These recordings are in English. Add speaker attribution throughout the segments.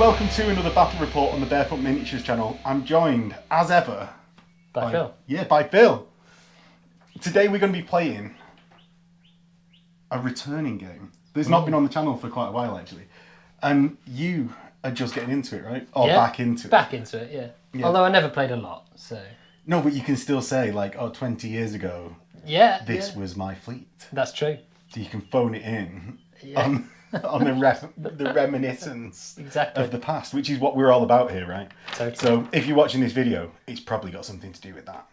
Speaker 1: welcome to another battle report on the Bearfoot Miniatures channel. I'm joined, as ever,
Speaker 2: by Phil.
Speaker 1: Yeah, by Phil. Today we're going to be playing a returning game that's not been on the channel for quite a while, actually. And you are just getting into it, right? Or back into it.
Speaker 2: Back into it, yeah. Although I never played a lot, so...
Speaker 1: No, but you can still say, like, 20 years ago, this was my fleet.
Speaker 2: That's true.
Speaker 1: So you can phone it in on the reminiscence of the past, which is what we're all about here, right?
Speaker 2: Totally.
Speaker 1: So if you're watching this video, it's probably got something to do with that.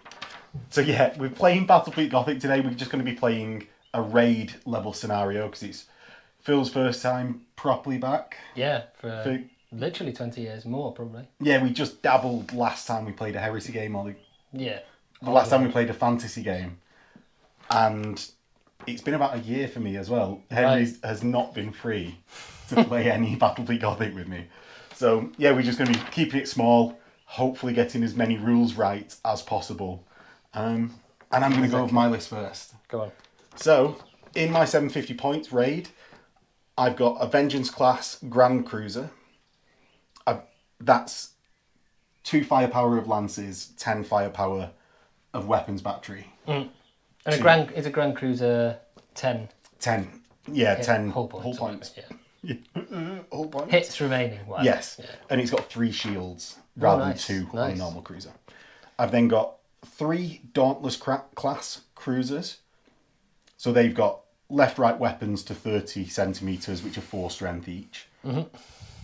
Speaker 1: So yeah, we're playing Battlefleet Gothic today. We're just going to be playing a raid level scenario because it's Phil's first time properly back.
Speaker 2: Yeah, for literally 20 years more, probably.
Speaker 1: Yeah, we just dabbled last time we played a heresy game,
Speaker 2: the
Speaker 1: last time we played a fantasy game. And it's been about a year for me as well. Henry has not been free to play any Battlefleet Gothic with me. So yeah, we're just going to be keeping it small, hopefully getting as many rules right as possible. And I'm going to go over my list first.
Speaker 2: Go on.
Speaker 1: So, in my 750 points raid, I've got a Vengeance class Grand Cruiser. That's 2 firepower of lances, 10 firepower of weapons battery.
Speaker 2: And is a Grand Cruiser 10?
Speaker 1: 10. Yeah, 10
Speaker 2: hull points.
Speaker 1: Yeah. Hull points.
Speaker 2: Hits remaining. Wow.
Speaker 1: Yes. Yeah. And it's got 3 shields rather than 2 on a normal cruiser. I've then got 3 Dauntless class cruisers. So they've got left-right weapons to 30 centimetres, which are 4 strength each. Mm-hmm.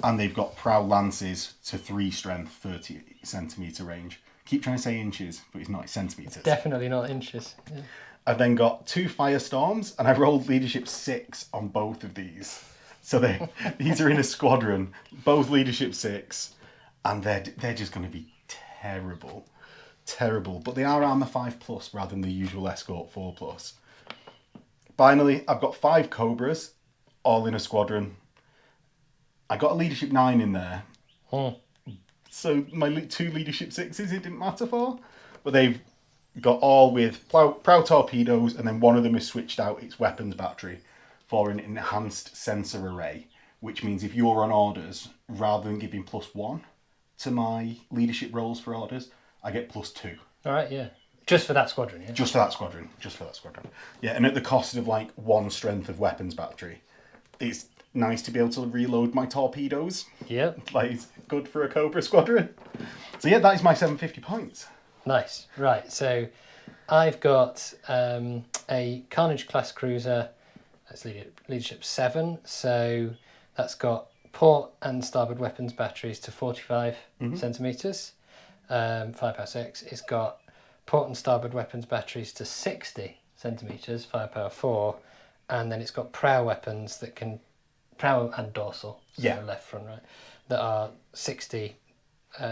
Speaker 1: And they've got prow lances to 3 strength, 30 centimetre range. Keep trying to say inches, but it's not, it's centimetres.
Speaker 2: Definitely not inches. Yeah.
Speaker 1: I've then got 2 Firestorms, and I rolled leadership 6 on both of these. So these are in a squadron, both leadership 6, and they're just going to be terrible. Terrible. But they are armour 5+ rather than the usual escort 4+. Finally, I've got 5 Cobras, all in a squadron. I got a leadership 9 in there. So my 2 leadership 6s it didn't matter for. But they've got all with prow torpedoes, and then one of them has switched out its weapons battery for an enhanced sensor array, which means if you're on orders, rather than giving +1 to my leadership rolls for orders, I get +2.
Speaker 2: All right, yeah. Just for that squadron, yeah?
Speaker 1: Just for that squadron. Yeah, and at the cost of 1 strength of weapons battery. It's nice to be able to reload my torpedoes.
Speaker 2: Yeah.
Speaker 1: It's good for a Cobra squadron. So yeah, that is my 750 points.
Speaker 2: Nice. Right, so I've got a Carnage class cruiser. That's leadership 7. So that's got port and starboard weapons batteries to 45 centimetres. Firepower 6. It's got port and starboard weapons batteries to 60 centimetres, firepower 4, and then it's got prow weapons that can, prow and dorsal, so left, front, right, that are 60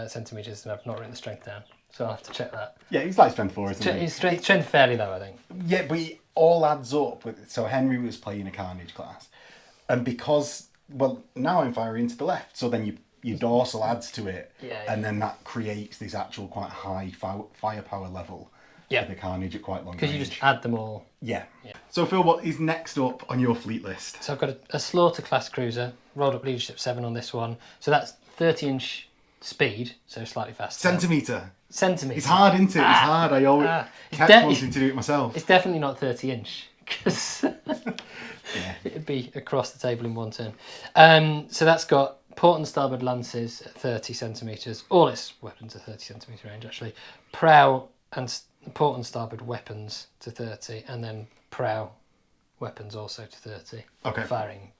Speaker 2: centimetres, and I've not written the strength down, so I'll have to check that.
Speaker 1: Yeah, he's like strength 4, isn't he?
Speaker 2: His strength fairly low, I think.
Speaker 1: Yeah, but it all adds up. So Henry was playing a Carnage class, and because, now I'm firing to the left, so then your dorsal adds to it, and then that creates this actual quite high firepower level for the Carnage at quite long range.
Speaker 2: Because you just add them all.
Speaker 1: Yeah. So Phil, what is next up on your fleet list?
Speaker 2: So I've got a Slaughter class cruiser, rolled up leadership 7 on this one. So that's 30-inch speed, so slightly faster.
Speaker 1: Centimetre.
Speaker 2: It's
Speaker 1: hard, isn't it? It's hard. I always kept wanting to do it myself.
Speaker 2: It's definitely not 30-inch, because it'd be across the table in one turn. So that's got port and starboard lances at 30 centimetres. All its weapons are 30 centimetre range, actually. Prow and port and starboard weapons to 30, and then prow weapons also to 30.
Speaker 1: Okay.
Speaker 2: Firing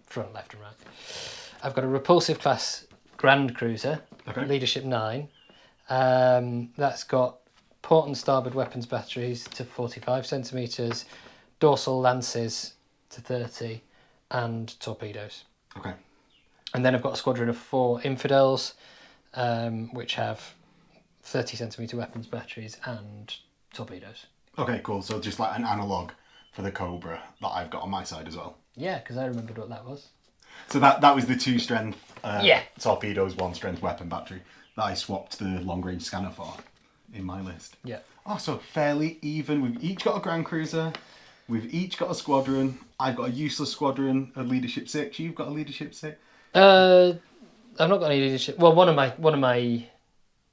Speaker 2: front, left and right. I've got a repulsive class Grand Cruiser, leadership 9. That's got port and starboard weapons batteries to 45 centimetres, dorsal lances to 30, and torpedoes.
Speaker 1: Okay.
Speaker 2: And then I've got a squadron of 4 Infidels, which have 30 centimetre weapons batteries and torpedoes. Okay,
Speaker 1: cool. So just like an analogue for the Cobra that I've got on my side as well.
Speaker 2: Yeah, because I remembered what that was.
Speaker 1: So that was the 2 strength torpedoes, 1 strength weapon battery that I swapped the long range scanner for in my list.
Speaker 2: Yeah.
Speaker 1: Oh, so fairly even. We've each got a Grand Cruiser. We've each got a squadron. I've got a useless squadron, a leadership 6. You've got a leadership 6.
Speaker 2: I've not got any leadership. Well, one of my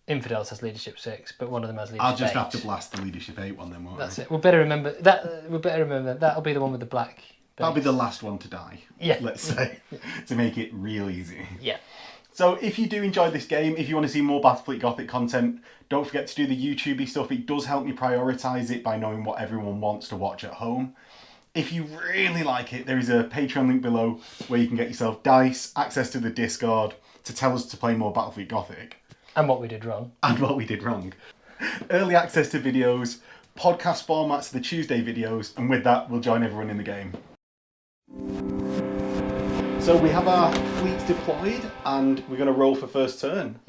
Speaker 2: infidels has leadership 6, but one of them has leadership
Speaker 1: I'll just
Speaker 2: 8.
Speaker 1: have to blast the leadership 8 one then, won't
Speaker 2: That's
Speaker 1: I?
Speaker 2: it. We'll better remember that. That'll be the one with the black base.
Speaker 1: That'll be the last one to die.
Speaker 2: Yeah.
Speaker 1: Let's say, to make it real easy.
Speaker 2: Yeah.
Speaker 1: So if you do enjoy this game, if you want to see more Battlefleet Gothic content, don't forget to do the YouTubey stuff. It does help me prioritise it by knowing what everyone wants to watch at home. If you really like it, there is a Patreon link below where you can get yourself dice, access to the Discord, to tell us to play more Battlefleet Gothic.
Speaker 2: And what we did wrong.
Speaker 1: And what we did wrong. Early access to videos, podcast formats to the Tuesday videos, and with that, we'll join everyone in the game. So we have our fleets deployed, and we're going to roll for first turn.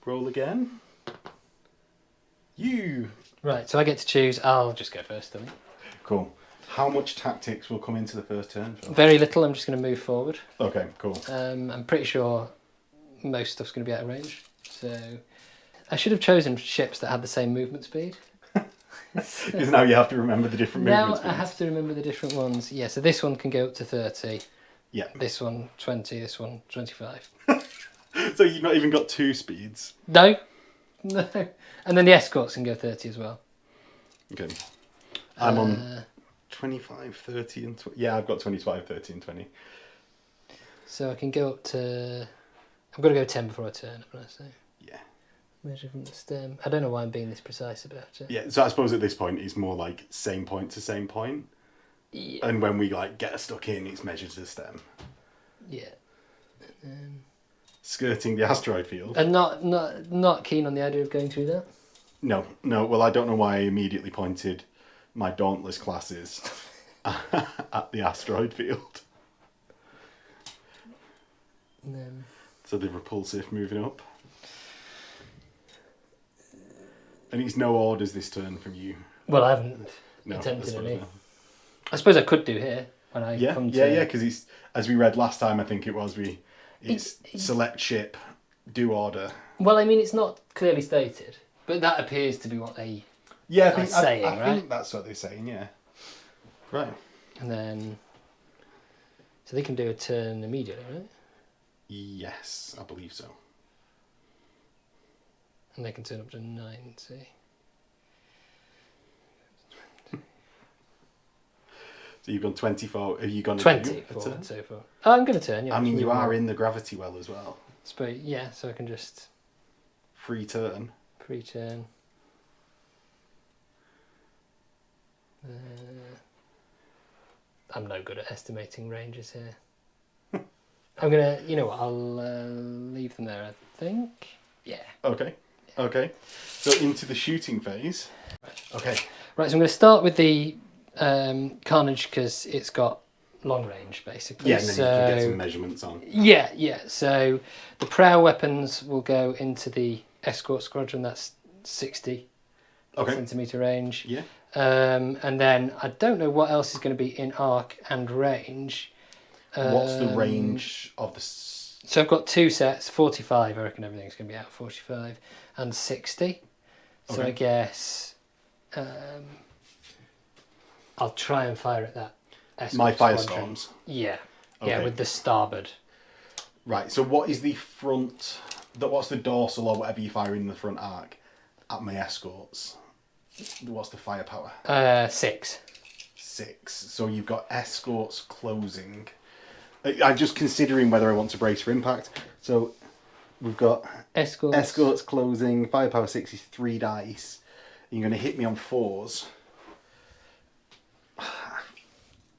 Speaker 1: Roll again. You.
Speaker 2: Right, so I get to choose. I'll just go first, don't I?
Speaker 1: Cool. How much tactics will come into the first turn, Phil?
Speaker 2: Very little. I'm just going to move forward.
Speaker 1: Okay, cool.
Speaker 2: I'm pretty sure most stuff's going to be out of range. So I should have chosen ships that had the same movement speed.
Speaker 1: Because now you have to remember the different
Speaker 2: Now
Speaker 1: movements.
Speaker 2: I have to remember the different ones. Yeah, so this one can go up to 30.
Speaker 1: Yeah.
Speaker 2: This one 20. This one 25.
Speaker 1: So you've not even got 2 speeds.
Speaker 2: No. No. And then the escorts can go 30 as well.
Speaker 1: Okay. I'm on 25, 30 and 20. Yeah, I've got 25, 30 and 20.
Speaker 2: So I can go up to... I've got to go 10 before I turn, haven't I? So
Speaker 1: Yeah.
Speaker 2: measure from the stem. I don't know why I'm being this precise about it.
Speaker 1: Yeah, so I suppose at this point it's more like same point to same point.
Speaker 2: Yeah.
Speaker 1: And when we like get stuck in, it's measured to the stem.
Speaker 2: Yeah.
Speaker 1: Skirting the asteroid field.
Speaker 2: And not keen on the idea of going through that.
Speaker 1: No. Well, I don't know why I immediately pointed my Dauntless classes at the asteroid field. So the repulsive moving up. And it's no orders this turn from you.
Speaker 2: Well, I haven't
Speaker 1: No,
Speaker 2: attempted
Speaker 1: I
Speaker 2: any.
Speaker 1: suppose
Speaker 2: I suppose I could do here when I
Speaker 1: not.
Speaker 2: come to...
Speaker 1: Yeah, because it's, as we read last time, I think it was, it's select ship, do order.
Speaker 2: Well, I mean, it's not clearly stated, but that appears to be what they
Speaker 1: Yeah,
Speaker 2: are saying,
Speaker 1: I
Speaker 2: right?
Speaker 1: think that's what they're saying, yeah. Right.
Speaker 2: And then... So they can do a turn immediately, right?
Speaker 1: Yes, I believe so.
Speaker 2: And they can turn up to 90.
Speaker 1: So you've gone 24. Have you gone
Speaker 2: 20 forward so far. Oh, I'm going to turn, yeah.
Speaker 1: I mean, you
Speaker 2: Move
Speaker 1: are
Speaker 2: on.
Speaker 1: in the gravity well as well.
Speaker 2: Yeah, so I can just
Speaker 1: Free turn.
Speaker 2: pre-turn. I'm no good at estimating ranges here. I'm going to, you know what, I'll leave them there, I think. Yeah.
Speaker 1: Okay. So into the shooting phase. Okay.
Speaker 2: Right, so I'm going to start with the Carnage because it's got long range, basically.
Speaker 1: Yeah, and then you can get some measurements on.
Speaker 2: Yeah. So the prow weapons will go into the escort squadron. That's 60 centimetre range.
Speaker 1: Yeah.
Speaker 2: And then I don't know what else is going to be in arc and range.
Speaker 1: What's the range of the...
Speaker 2: So I've got 2 sets, 45. I reckon everything's going to be out 45 and 60. So
Speaker 1: Okay.
Speaker 2: I guess I'll try and fire at that escort
Speaker 1: My
Speaker 2: squadron.
Speaker 1: firestorms.
Speaker 2: Yeah.
Speaker 1: Okay.
Speaker 2: Yeah, with the starboard.
Speaker 1: Right, so what is the front... What's the dorsal or whatever you fire in the front arc at my escorts? What's the firepower?
Speaker 2: 6.
Speaker 1: 6. So you've got escorts closing. I'm just considering whether I want to brace for impact. So we've got escorts closing. Firepower 6 is 3 dice. You're going to hit me on 4s.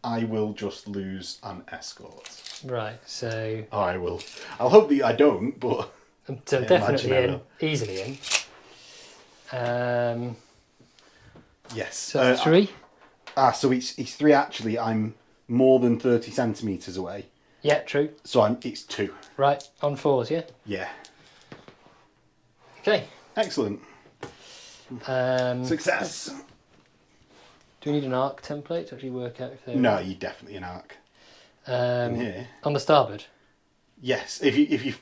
Speaker 1: I will just lose an escort.
Speaker 2: Right, so...
Speaker 1: Oh, I will. I'll hope that I don't, but...
Speaker 2: So
Speaker 1: I
Speaker 2: definitely
Speaker 1: imagine I
Speaker 2: in.
Speaker 1: will.
Speaker 2: Easily in.
Speaker 1: Yes.
Speaker 2: So 3?
Speaker 1: So it's 3 actually. I'm more than 30 centimetres away.
Speaker 2: Yeah, true.
Speaker 1: So it's 2.
Speaker 2: Right, on 4s, yeah?
Speaker 1: Yeah.
Speaker 2: Okay.
Speaker 1: Excellent. Success.
Speaker 2: Do we need an arc template to actually work out if they're...
Speaker 1: No, you definitely an arc. In here.
Speaker 2: On the starboard?
Speaker 1: Yes. If you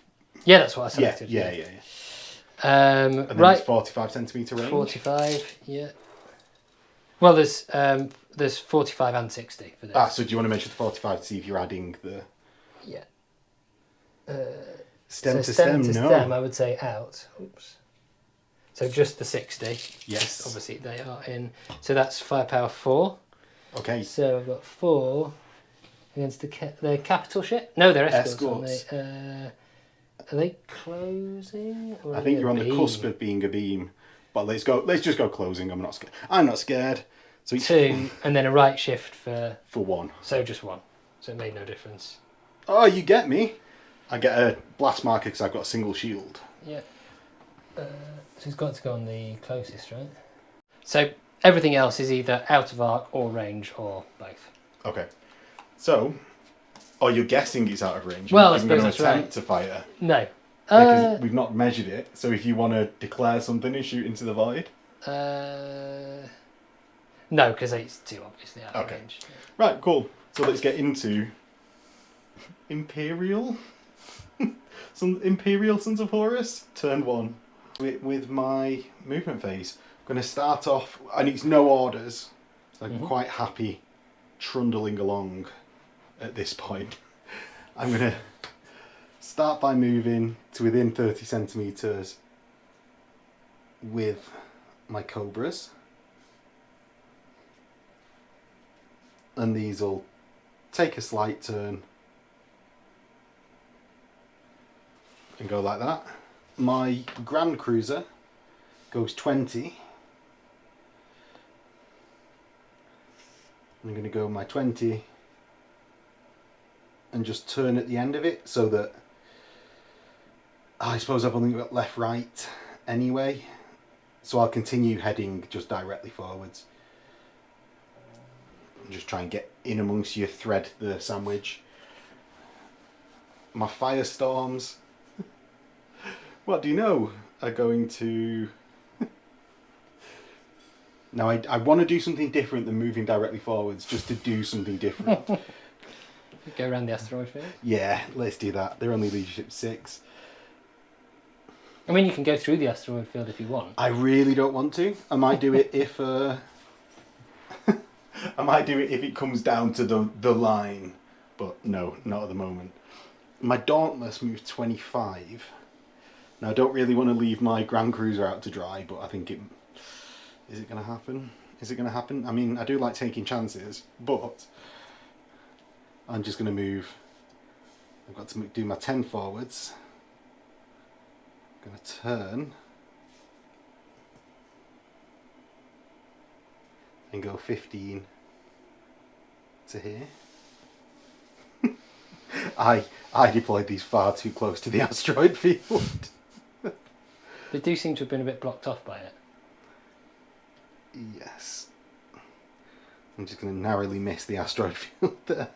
Speaker 2: Yeah, that's what I selected.
Speaker 1: Yeah.
Speaker 2: And
Speaker 1: And then
Speaker 2: right.
Speaker 1: it's 45 centimetre range.
Speaker 2: 45, yeah. Well, there's 45 and 60 for this.
Speaker 1: So do you want to measure the 45 to see if you're adding the...
Speaker 2: Yeah.
Speaker 1: Stem
Speaker 2: So
Speaker 1: to
Speaker 2: stem
Speaker 1: stem,
Speaker 2: to
Speaker 1: no.
Speaker 2: stem, I would say out. Oops. So just the 60.
Speaker 1: Yes.
Speaker 2: Obviously they are in. So that's firepower 4.
Speaker 1: Okay.
Speaker 2: So I've got 4 against the capital ship. No, they're escorts.
Speaker 1: Escorts.
Speaker 2: Are they closing? Or
Speaker 1: I
Speaker 2: are
Speaker 1: think
Speaker 2: they
Speaker 1: you're
Speaker 2: a
Speaker 1: on the
Speaker 2: beam?
Speaker 1: cusp of being a beam. But let's go. Let's just go closing. I'm not scared. I'm not scared. So it's
Speaker 2: 2, and then a right shift for...
Speaker 1: for 1.
Speaker 2: So just 1. So it made no difference.
Speaker 1: Oh, you get me. I get a blast marker because I've got a single shield.
Speaker 2: Yeah. So it's got to go on the closest, right? So everything else is either out of arc or range or both.
Speaker 1: Okay. So, you're guessing it's out of range.
Speaker 2: Well, I
Speaker 1: I'm
Speaker 2: suppose
Speaker 1: going
Speaker 2: that's
Speaker 1: to attempt
Speaker 2: right.
Speaker 1: to fire.
Speaker 2: No.
Speaker 1: Because we've not measured it. So if you want to declare something and shoot into the void.
Speaker 2: No, because it's too obviously out of
Speaker 1: Okay.
Speaker 2: range.
Speaker 1: Right, cool. So let's get into Imperial. Imperial Sons of Horus, turn 1. With my movement phase, I'm going to start off, and it's no orders, so I'm quite happy trundling along at this point. I'm going to start by moving to within 30 centimetres with my Cobras. And these will take a slight turn and go like that. My Grand Cruiser goes 20. I'm going to go my 20 and just turn at the end of it so that I suppose I've only got left, right anyway. So I'll continue heading just directly forwards. Just try and get in amongst you, thread the sandwich. My firestorms, what do you know, are going to... Now I want to do something different than moving directly forwards, just to do something different.
Speaker 2: Go around the asteroid field?
Speaker 1: Yeah, let's do that. They're only leadership 6.
Speaker 2: I mean, you can go through the asteroid field if you want.
Speaker 1: I really don't want to. I might do it if... I might do it if it comes down to the line, but no, not at the moment. My Dauntless moves 25. Now I don't really want to leave my Grand Cruiser out to dry, but I think it... Is it going to happen? Is it going to happen? I mean, I do like taking chances, but I'm just going to move... I've got to do my 10 forwards. I'm going to turn and go 15 to here. I deployed these far too close to the asteroid field.
Speaker 2: They do seem to have been a bit blocked off by it.
Speaker 1: Yes. I'm just going to narrowly miss the asteroid field there.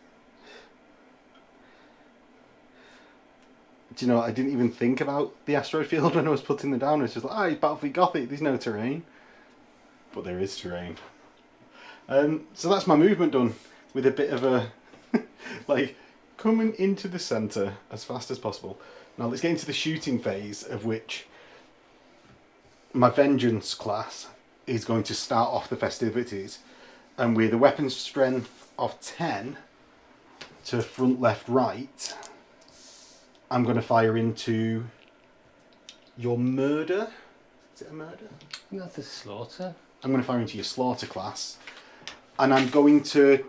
Speaker 1: Do you know, I didn't even think about the asteroid field when I was putting them down. It's just like, it's Battlefleet Gothic, there's no terrain. But there is terrain. So that's my movement done, with a bit of a, like, coming into the centre as fast as possible. Now let's get into the shooting phase, of which my Vengeance class is going to start off the festivities, and with a weapon strength of 10 to front, left, right, I'm going to fire into your murder. Is it a murder?
Speaker 2: Not the slaughter.
Speaker 1: I'm going to fire into your slaughter class, and I'm going to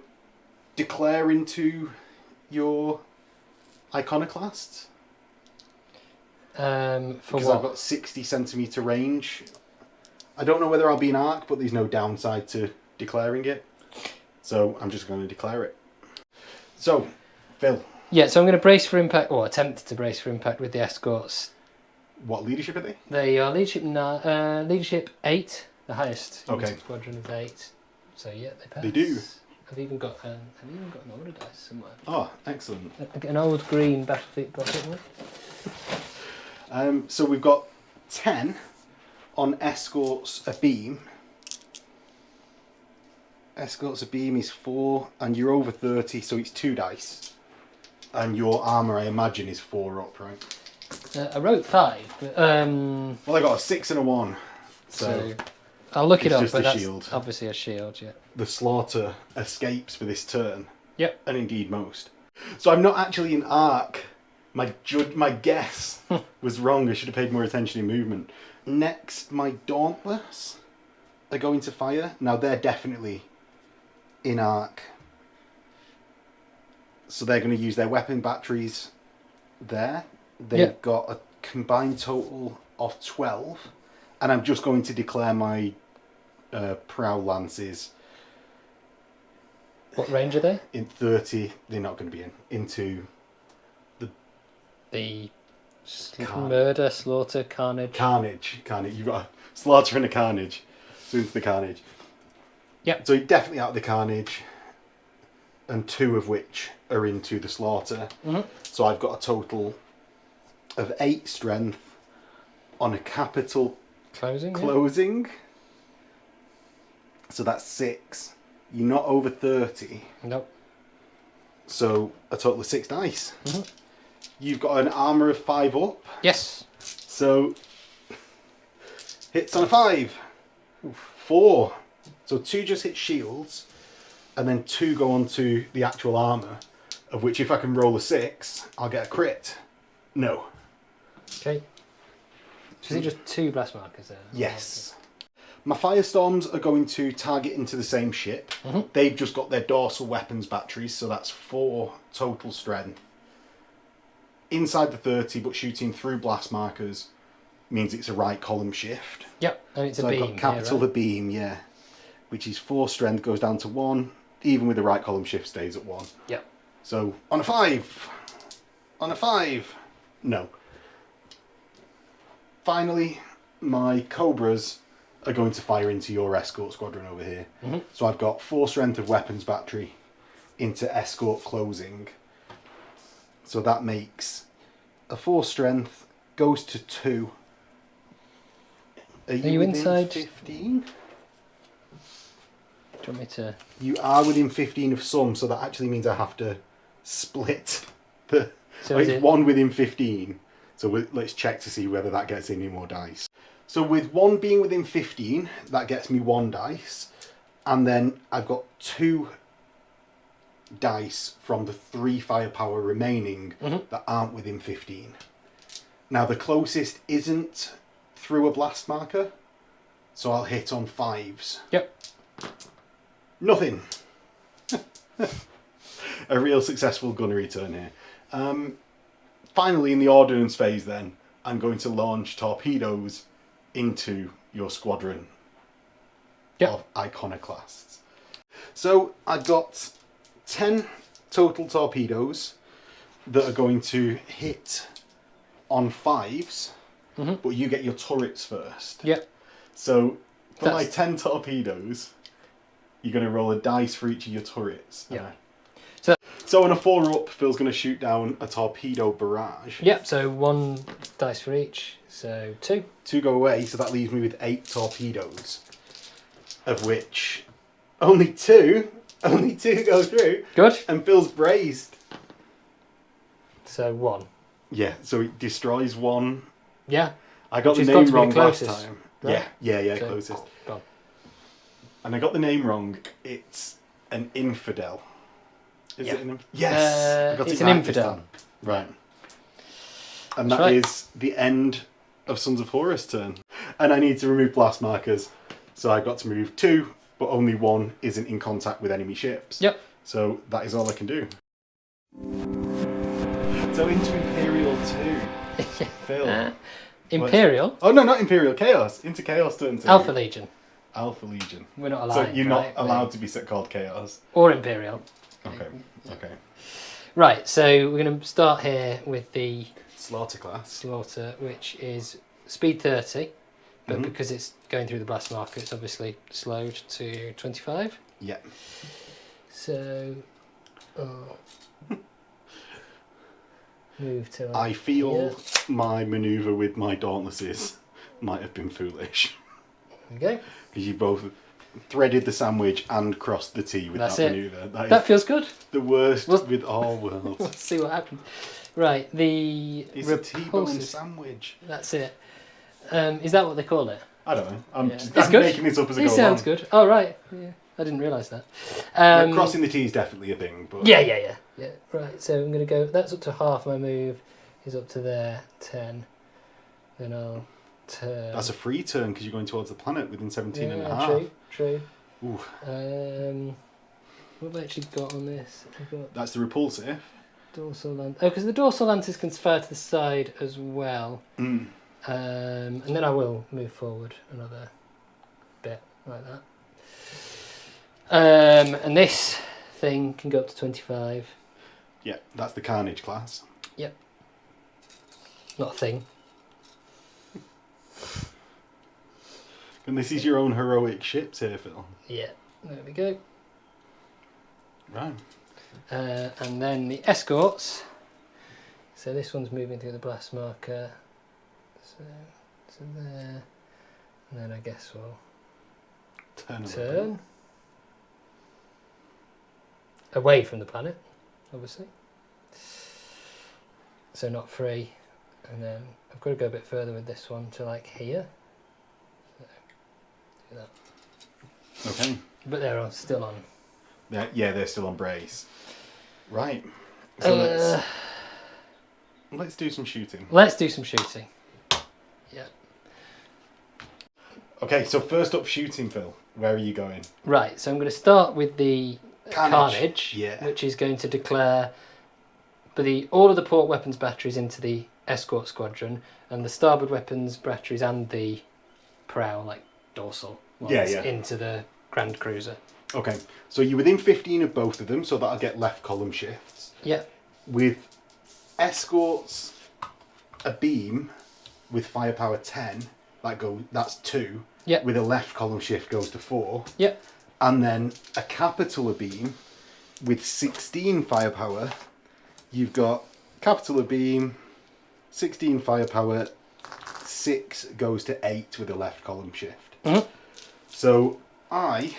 Speaker 1: declare into your iconoclasts.
Speaker 2: For
Speaker 1: Because
Speaker 2: what?
Speaker 1: I've got 60 centimetre range. I don't know whether I'll be in arc, but there's no downside to declaring it. So I'm just going to declare it. So, Phil.
Speaker 2: Yeah, so I'm going to brace for impact, or attempt to brace for impact with the escorts.
Speaker 1: What leadership are they?
Speaker 2: They are leadership 8, the highest.
Speaker 1: Okay.
Speaker 2: Squadron is 8. So yeah, they pass.
Speaker 1: They do.
Speaker 2: I've even got an order dice somewhere.
Speaker 1: Oh, excellent.
Speaker 2: An old green Battlefleet Gothic one.
Speaker 1: So we've got 10 on escorts a beam. Escorts a beam is 4, and you're over 30, so it's 2 dice. And your armour, I imagine, is 4 up, right?
Speaker 2: I wrote 5, but
Speaker 1: Well, I got a 6 and a 1. So
Speaker 2: I'll look it
Speaker 1: it's
Speaker 2: up.
Speaker 1: just
Speaker 2: But
Speaker 1: a
Speaker 2: that's
Speaker 1: shield.
Speaker 2: obviously a shield. Yeah.
Speaker 1: The slaughter escapes for this turn.
Speaker 2: Yep.
Speaker 1: And indeed most. So I'm not actually in arc. My guess was wrong. I should have paid more attention in movement. Next, my Dauntless are going to fire. Now they're definitely in arc. So they're going to use their weapon batteries there. They've got a combined total of 12. And I'm just going to declare my Prowl Lances.
Speaker 2: What range are they?
Speaker 1: In 30, they're not going to be into
Speaker 2: the murder, slaughter, carnage.
Speaker 1: Carnage. You've got a slaughter and a carnage. So into the carnage.
Speaker 2: Yep.
Speaker 1: So definitely out of the carnage. And 2 of which are into the slaughter.
Speaker 2: Mm-hmm.
Speaker 1: So I've got a total of 8 strength on a capital closing. Yeah. So that's 6. You're not over 30.
Speaker 2: Nope.
Speaker 1: So a total of 6 dice. Mm-hmm. You've got an armour of 5 up.
Speaker 2: Yes.
Speaker 1: So hits on a 5. 4. So 2 just hit shields. And then 2 go onto the actual armour. Of which if I can roll a 6, I'll get a crit. No.
Speaker 2: Okay. So is it just 2 blast markers there?
Speaker 1: Yes. My Firestorms are going to target into the same ship. Mm-hmm. They've just got their dorsal weapons batteries, so that's 4 total strength. Inside the 30, but shooting through blast markers means it's a right column shift.
Speaker 2: Yep, and it's
Speaker 1: so
Speaker 2: a beam.
Speaker 1: I've got capital the beam, yeah. Which is 4 strength, goes down to 1. Even with the right column shift, stays at 1.
Speaker 2: Yep.
Speaker 1: So on a 5. On a 5. No. Finally, my Cobras are going to fire into your escort squadron over here. Mm-hmm. So I've got 4 strength of weapons battery into escort closing. So that makes a 4 strength, goes to 2. Are you
Speaker 2: inside
Speaker 1: 15?
Speaker 2: Do you want me to?
Speaker 1: You are within 15 of some, so that actually means I have to split the. So it's 1 within 15. So let's check to see whether that gets any more dice. So with 1 being within 15, that gets me 1 dice. And then I've got 2 dice from the 3 firepower remaining that aren't within 15. Now the closest isn't through a blast marker, so I'll hit on 5s.
Speaker 2: Yep.
Speaker 1: Nothing. A real successful gunnery turn here. Finally, in the ordnance phase then, I'm going to launch torpedoes into your squadron of iconoclasts. So I've got 10 total torpedoes that are going to hit on 5s, but you get your turrets first.
Speaker 2: Yep.
Speaker 1: So for my 10 torpedoes, you're going to roll a dice for each of your turrets.
Speaker 2: Yeah.
Speaker 1: So on a 4 up, Phil's going to shoot down a torpedo barrage.
Speaker 2: Yep, so 1 dice for each, so 2.
Speaker 1: 2 go away, so that leaves me with 8 torpedoes, of which only 2 go through.
Speaker 2: Good.
Speaker 1: And Phil's braced.
Speaker 2: So 1.
Speaker 1: Yeah, so it destroys 1.
Speaker 2: Yeah.
Speaker 1: I got the name wrong last time. Right? Yeah, so, closest.
Speaker 2: Gone.
Speaker 1: And I got the name wrong. It's an infidel. Is it an infidel? Yes! I got
Speaker 2: it's
Speaker 1: it
Speaker 2: an
Speaker 1: right
Speaker 2: infidel.
Speaker 1: Right. And that is the end of Sons of Horus' turn. And I need to remove blast markers. So I've got to remove 2, but only 1 isn't in contact with enemy ships.
Speaker 2: Yep.
Speaker 1: So that is all I can do. So into Imperial 2. Phil.
Speaker 2: Imperial?
Speaker 1: Oh no, not Imperial. Chaos. Into Chaos turn 2.
Speaker 2: Alpha Legion.
Speaker 1: Alpha Legion.
Speaker 2: We're not allowed.
Speaker 1: So you're not allowed to be called Chaos.
Speaker 2: Or Imperial.
Speaker 1: Okay.
Speaker 2: Right, so we're going to start here with the
Speaker 1: Slaughter class.
Speaker 2: Slaughter, which is speed 30, but because it's going through the blast marker, it's obviously slowed to 25.
Speaker 1: Yeah.
Speaker 2: So, move to.
Speaker 1: I feel my manoeuvre with my Dauntlesses might have been foolish.
Speaker 2: Okay.
Speaker 1: Because you both threaded the sandwich and crossed the T with that manoeuvre.
Speaker 2: That feels good.
Speaker 1: The worst with all worlds.
Speaker 2: Let's see what happens. Right,
Speaker 1: it's a T-bone sandwich.
Speaker 2: That's it. Is that what they call it?
Speaker 1: I don't know. I'm
Speaker 2: it's good.
Speaker 1: making this up as I go along.
Speaker 2: It sounds good. Oh, right. Yeah. I didn't realise that.
Speaker 1: Crossing the T is definitely a thing, but
Speaker 2: Yeah. Right, so I'm going to go... That's up to half my move. Is up to there, 10. Then I'll turn...
Speaker 1: That's a free turn because you're going towards the planet within 17 and a half.
Speaker 2: True.
Speaker 1: Ooh.
Speaker 2: What have I actually got on this? I've got
Speaker 1: That's the repulsive.
Speaker 2: dorsal lance. Oh, because the dorsal lances can spare to the side as well.
Speaker 1: Mm.
Speaker 2: And then I will move forward another bit like that. And this thing can go up to 25.
Speaker 1: Yeah, that's the Carnage class.
Speaker 2: Yep. Not a thing.
Speaker 1: And this is your own heroic ships here, Phil.
Speaker 2: Yeah, there we go.
Speaker 1: Right.
Speaker 2: And then the escorts. So this one's moving through the blast marker. So there. And then I guess we'll turn. Away from the planet, obviously. So not free. And then I've got to go a bit further with this one to like here. So do that.
Speaker 1: Okay.
Speaker 2: But they're still on.
Speaker 1: Yeah, they're still on brace. Right. So let's do some shooting.
Speaker 2: Let's do some shooting. Yeah.
Speaker 1: Okay, so first up shooting, Phil. Where are you going?
Speaker 2: Right, so I'm going to start with the Carnage,
Speaker 1: yeah.
Speaker 2: which is going to declare all of the port weapons batteries into the escort squadron, and the starboard weapons batteries and the prow, like dorsal ones, into the Grand Cruiser.
Speaker 1: Okay, so you're within 15 of both of them, so that'll get left column shifts.
Speaker 2: Yeah.
Speaker 1: With escorts, a beam with firepower 10, that's 2.
Speaker 2: Yeah.
Speaker 1: With a left column shift goes to 4.
Speaker 2: Yeah.
Speaker 1: And then a Capitular beam with 16 firepower. You've got Capitular beam, 16 firepower, 6 goes to 8 with a left column shift.
Speaker 2: Mm-hmm.
Speaker 1: So I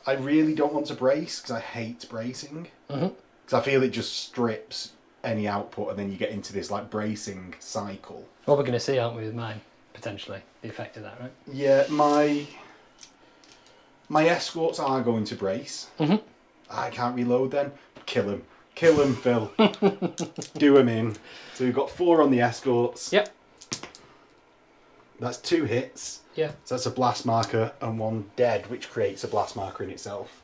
Speaker 1: really don't want to brace because I hate bracing. Because I feel it just strips any output and then you get into this like bracing cycle.
Speaker 2: What we're going to see, aren't we, with mine, potentially, the effect of that, right?
Speaker 1: Yeah, my escorts are going to brace.
Speaker 2: Mm-hmm.
Speaker 1: I can't reload then. Kill him, Phil. Do him in. So we've got 4 on the escorts.
Speaker 2: Yep.
Speaker 1: That's 2 hits.
Speaker 2: Yeah.
Speaker 1: So that's a blast marker and 1 dead, which creates a blast marker in itself.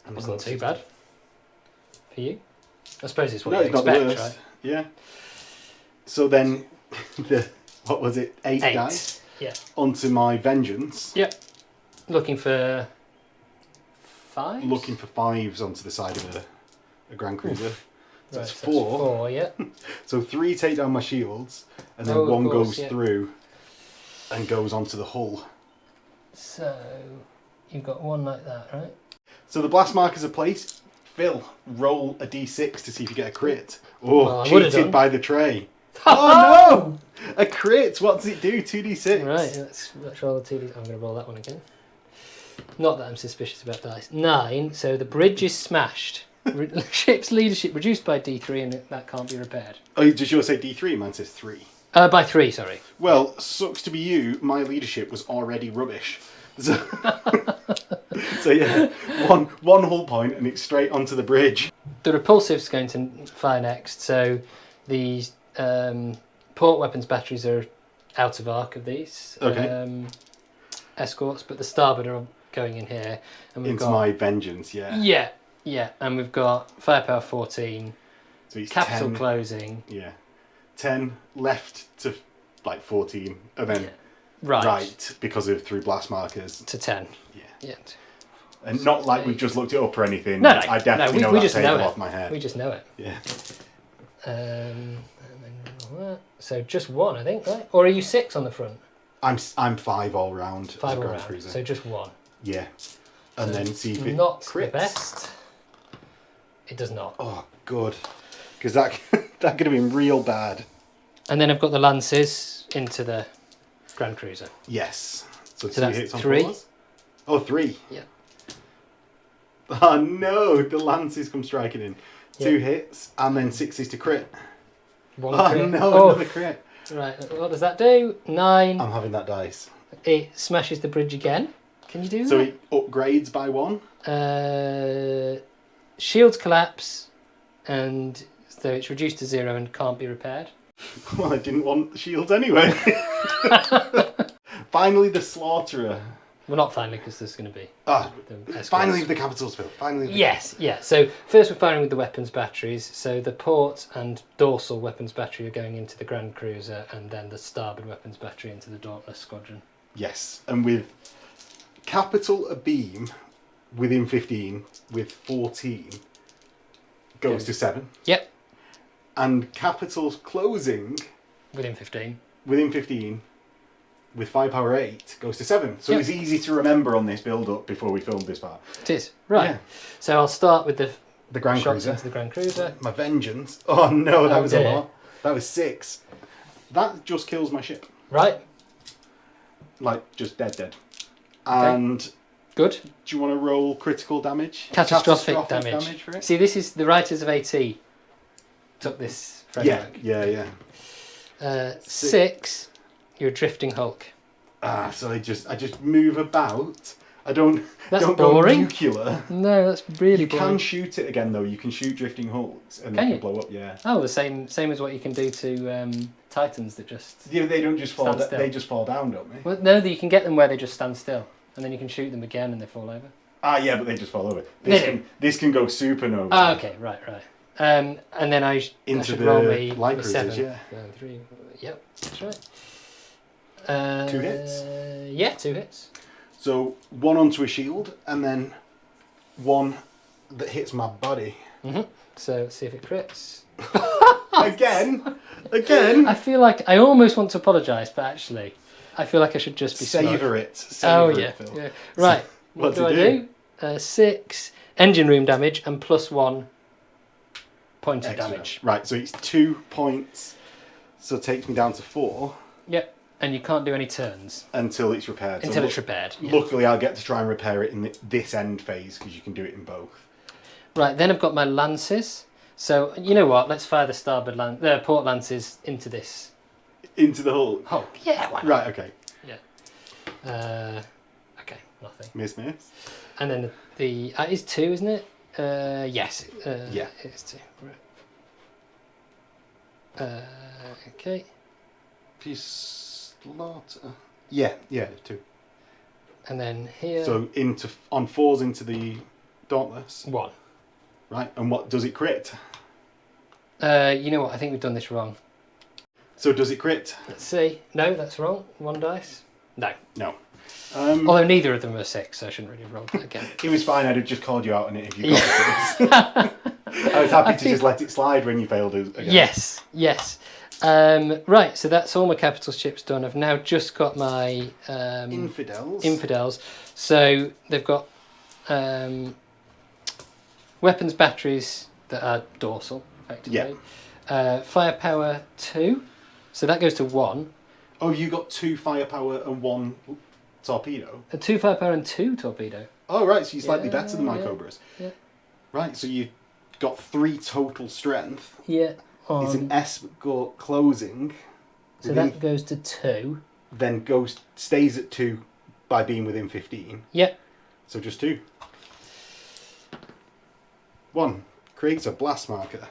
Speaker 1: And
Speaker 2: Wasn't too bad for you. I suppose it's what
Speaker 1: no,
Speaker 2: you
Speaker 1: it's not
Speaker 2: expect,
Speaker 1: the worst.
Speaker 2: right?
Speaker 1: Yeah. So then, what was it? 8 dice?
Speaker 2: Yeah.
Speaker 1: Onto my vengeance.
Speaker 2: Yep. Looking for 5?
Speaker 1: Looking for 5s onto the side of a Grand Cruiser. So
Speaker 2: right,
Speaker 1: it's
Speaker 2: so
Speaker 1: 4.
Speaker 2: 4, yeah.
Speaker 1: So 3 take down my shields, and then 1 goes through and goes onto the hull.
Speaker 2: So you've got 1 like that, right?
Speaker 1: So the blast markers are placed. Phil, roll a d6 to see if you get a crit. Oh,
Speaker 2: well,
Speaker 1: cheated by the tray. Oh no! A crit! What does it do? 2d6.
Speaker 2: Right, let's roll the 2d. I'm going to roll that one again. Not that I'm suspicious about dice. 9, so the bridge is smashed. Ship's leadership reduced by d3 and that can't be repaired.
Speaker 1: Oh, does yours say d3? Mine says 3.
Speaker 2: By 3, sorry.
Speaker 1: Well, sucks to be you, my leadership was already rubbish. So, so yeah, one hull point and it's straight onto the bridge.
Speaker 2: The repulsive's going to fire next, so the port weapons batteries are out of arc of these escorts, but the starboard are going in here. And we've got
Speaker 1: my vengeance, yeah.
Speaker 2: Yeah, and we've got firepower 14,
Speaker 1: so it's
Speaker 2: capital
Speaker 1: 10,
Speaker 2: closing.
Speaker 1: Yeah, 10 left to like 14, and then
Speaker 2: right
Speaker 1: because of 3 blast markers
Speaker 2: to 10.
Speaker 1: Yeah. And not like we've just looked it up or anything.
Speaker 2: No,
Speaker 1: I definitely know
Speaker 2: we
Speaker 1: that
Speaker 2: just
Speaker 1: table
Speaker 2: know
Speaker 1: off my head.
Speaker 2: We just know it.
Speaker 1: Yeah.
Speaker 2: And then roll that. So just 1, I think, right? Or are you 6 on the front?
Speaker 1: I'm 5 all round.
Speaker 2: 5 all round. So just 1.
Speaker 1: Yeah. And then see if it
Speaker 2: not
Speaker 1: crits.
Speaker 2: The best. It does not.
Speaker 1: Oh, good. Because that could have been real bad.
Speaker 2: And then I've got the lances into the Grand Cruiser.
Speaker 1: Yes. So 2
Speaker 2: that's
Speaker 1: hits on
Speaker 2: 3.
Speaker 1: 4s? Oh, 3.
Speaker 2: Yeah.
Speaker 1: Oh no, the lances come striking in. 2 hits and then 6s to crit.
Speaker 2: 1
Speaker 1: oh
Speaker 2: crit.
Speaker 1: No, another crit.
Speaker 2: Right, what does that do? 9.
Speaker 1: I'm having that dice.
Speaker 2: It smashes the bridge again. Can you do that?
Speaker 1: So it upgrades by 1.
Speaker 2: Shields collapse, and so it's reduced to 0 and can't be repaired.
Speaker 1: Well, I didn't want the shields anyway. Finally, the Slaughterer.
Speaker 2: Well, not finally, because there's going to be...
Speaker 1: Finally the capital's filled. Finally.
Speaker 2: Yes, yeah. So first we're firing with the weapons batteries. So the port and dorsal weapons battery are going into the Grand Cruiser, and then the starboard weapons battery into the Dauntless Squadron.
Speaker 1: Yes, and with capital abeam within 15 with 14 goes to 7.
Speaker 2: Yep.
Speaker 1: And capital's closing
Speaker 2: Within 15.
Speaker 1: within 15 with firepower 8 goes to 7. So
Speaker 2: Yep.
Speaker 1: it's easy to remember on this build up before we filmed this part.
Speaker 2: It is. Right.
Speaker 1: Yeah.
Speaker 2: So I'll start with
Speaker 1: The Grand
Speaker 2: shots
Speaker 1: Cruiser.
Speaker 2: into the Grand Cruiser.
Speaker 1: My vengeance. Oh no, that
Speaker 2: Oh,
Speaker 1: was
Speaker 2: dear.
Speaker 1: a lot. That was 6. That just kills my ship.
Speaker 2: Right.
Speaker 1: Like, just dead. And
Speaker 2: Good.
Speaker 1: do you want to roll critical damage?
Speaker 2: Catastrophic damage.
Speaker 1: for it?
Speaker 2: See, this is the writers of AT took this framework.
Speaker 1: Yeah.
Speaker 2: 6. You're a drifting hulk.
Speaker 1: So I just move about. I don't
Speaker 2: That's
Speaker 1: don't
Speaker 2: boring.
Speaker 1: go nuclear.
Speaker 2: No, that's really
Speaker 1: You
Speaker 2: boring.
Speaker 1: can shoot it again though. You can shoot drifting hulks and
Speaker 2: Can
Speaker 1: they
Speaker 2: you?
Speaker 1: can blow up. Yeah.
Speaker 2: Oh, the same as what you can do to Titans that just...
Speaker 1: Yeah, they don't just fall.
Speaker 2: Stand still.
Speaker 1: They just fall down, don't they?
Speaker 2: Well, no, you can get them where they just stand still, and then you can shoot them again and they fall over.
Speaker 1: Yeah, but they just fall over.
Speaker 2: They
Speaker 1: This can go supernova.
Speaker 2: Ah, okay, right. And then I
Speaker 1: Into
Speaker 2: should
Speaker 1: the
Speaker 2: roll me
Speaker 1: light
Speaker 2: me
Speaker 1: cruisers,
Speaker 2: 7.
Speaker 1: yeah.
Speaker 2: 3. Yep, that's right.
Speaker 1: 2 hits?
Speaker 2: Yeah, 2 hits.
Speaker 1: So 1 onto a shield, and then 1 that hits my body.
Speaker 2: So let's see if it crits.
Speaker 1: Again.
Speaker 2: I feel like I almost want to apologise, but actually, I feel like I should just be
Speaker 1: Savor
Speaker 2: smug.
Speaker 1: it. Savor
Speaker 2: Yeah.
Speaker 1: it, Phil.
Speaker 2: Yeah. Right.
Speaker 1: What
Speaker 2: do
Speaker 1: to
Speaker 2: I
Speaker 1: do?
Speaker 2: do? 6 engine room damage and +1 point of
Speaker 1: Extra.
Speaker 2: damage.
Speaker 1: Right, so it's 2 points. So it takes me down to 4
Speaker 2: Yep. And you can't do any turns
Speaker 1: until it's repaired.
Speaker 2: until it's repaired. Yeah.
Speaker 1: Luckily, I'll get to try and repair it in this end phase because you can do it in both.
Speaker 2: Right, then I've got my lances. So you know what? Let's fire the port lances into this
Speaker 1: Into the hull.
Speaker 2: hole. Yeah, why not?
Speaker 1: Right, okay.
Speaker 2: Yeah. Okay, nothing.
Speaker 1: Miss.
Speaker 2: And then the is 2, isn't it? Yes.
Speaker 1: Yeah.
Speaker 2: It's 2. Right. Okay.
Speaker 1: Slaughter. Yeah, 2.
Speaker 2: And then here.
Speaker 1: So on 4s into the Dauntless.
Speaker 2: 1.
Speaker 1: Right, and what does it crit?
Speaker 2: You know what? I think we've done this wrong.
Speaker 1: So does it crit?
Speaker 2: Let's see. No, that's wrong. 1 dice. No.
Speaker 1: No.
Speaker 2: Although neither of them are 6, so I shouldn't really have rolled that again.
Speaker 1: It was fine. I'd have just called you out on it if you got it. I was happy to just let it slide when you failed again.
Speaker 2: Yes. Right, so that's all my capital ships done. I've now just got my infidels. So they've got weapons batteries that are dorsal, effectively.
Speaker 1: Yeah.
Speaker 2: Firepower 2, so that goes to 1.
Speaker 1: Oh, you got 2 firepower and 1 torpedo.
Speaker 2: 2 firepower and 2 torpedo.
Speaker 1: Oh, right. So you're slightly better than my
Speaker 2: yeah.
Speaker 1: Cobras.
Speaker 2: Yeah.
Speaker 1: Right. So you got 3 total strength.
Speaker 2: Yeah.
Speaker 1: It's an escort closing.
Speaker 2: So that goes to 2.
Speaker 1: Then stays at 2 by being within 15.
Speaker 2: Yep.
Speaker 1: So just 2. 1 creates a blast marker.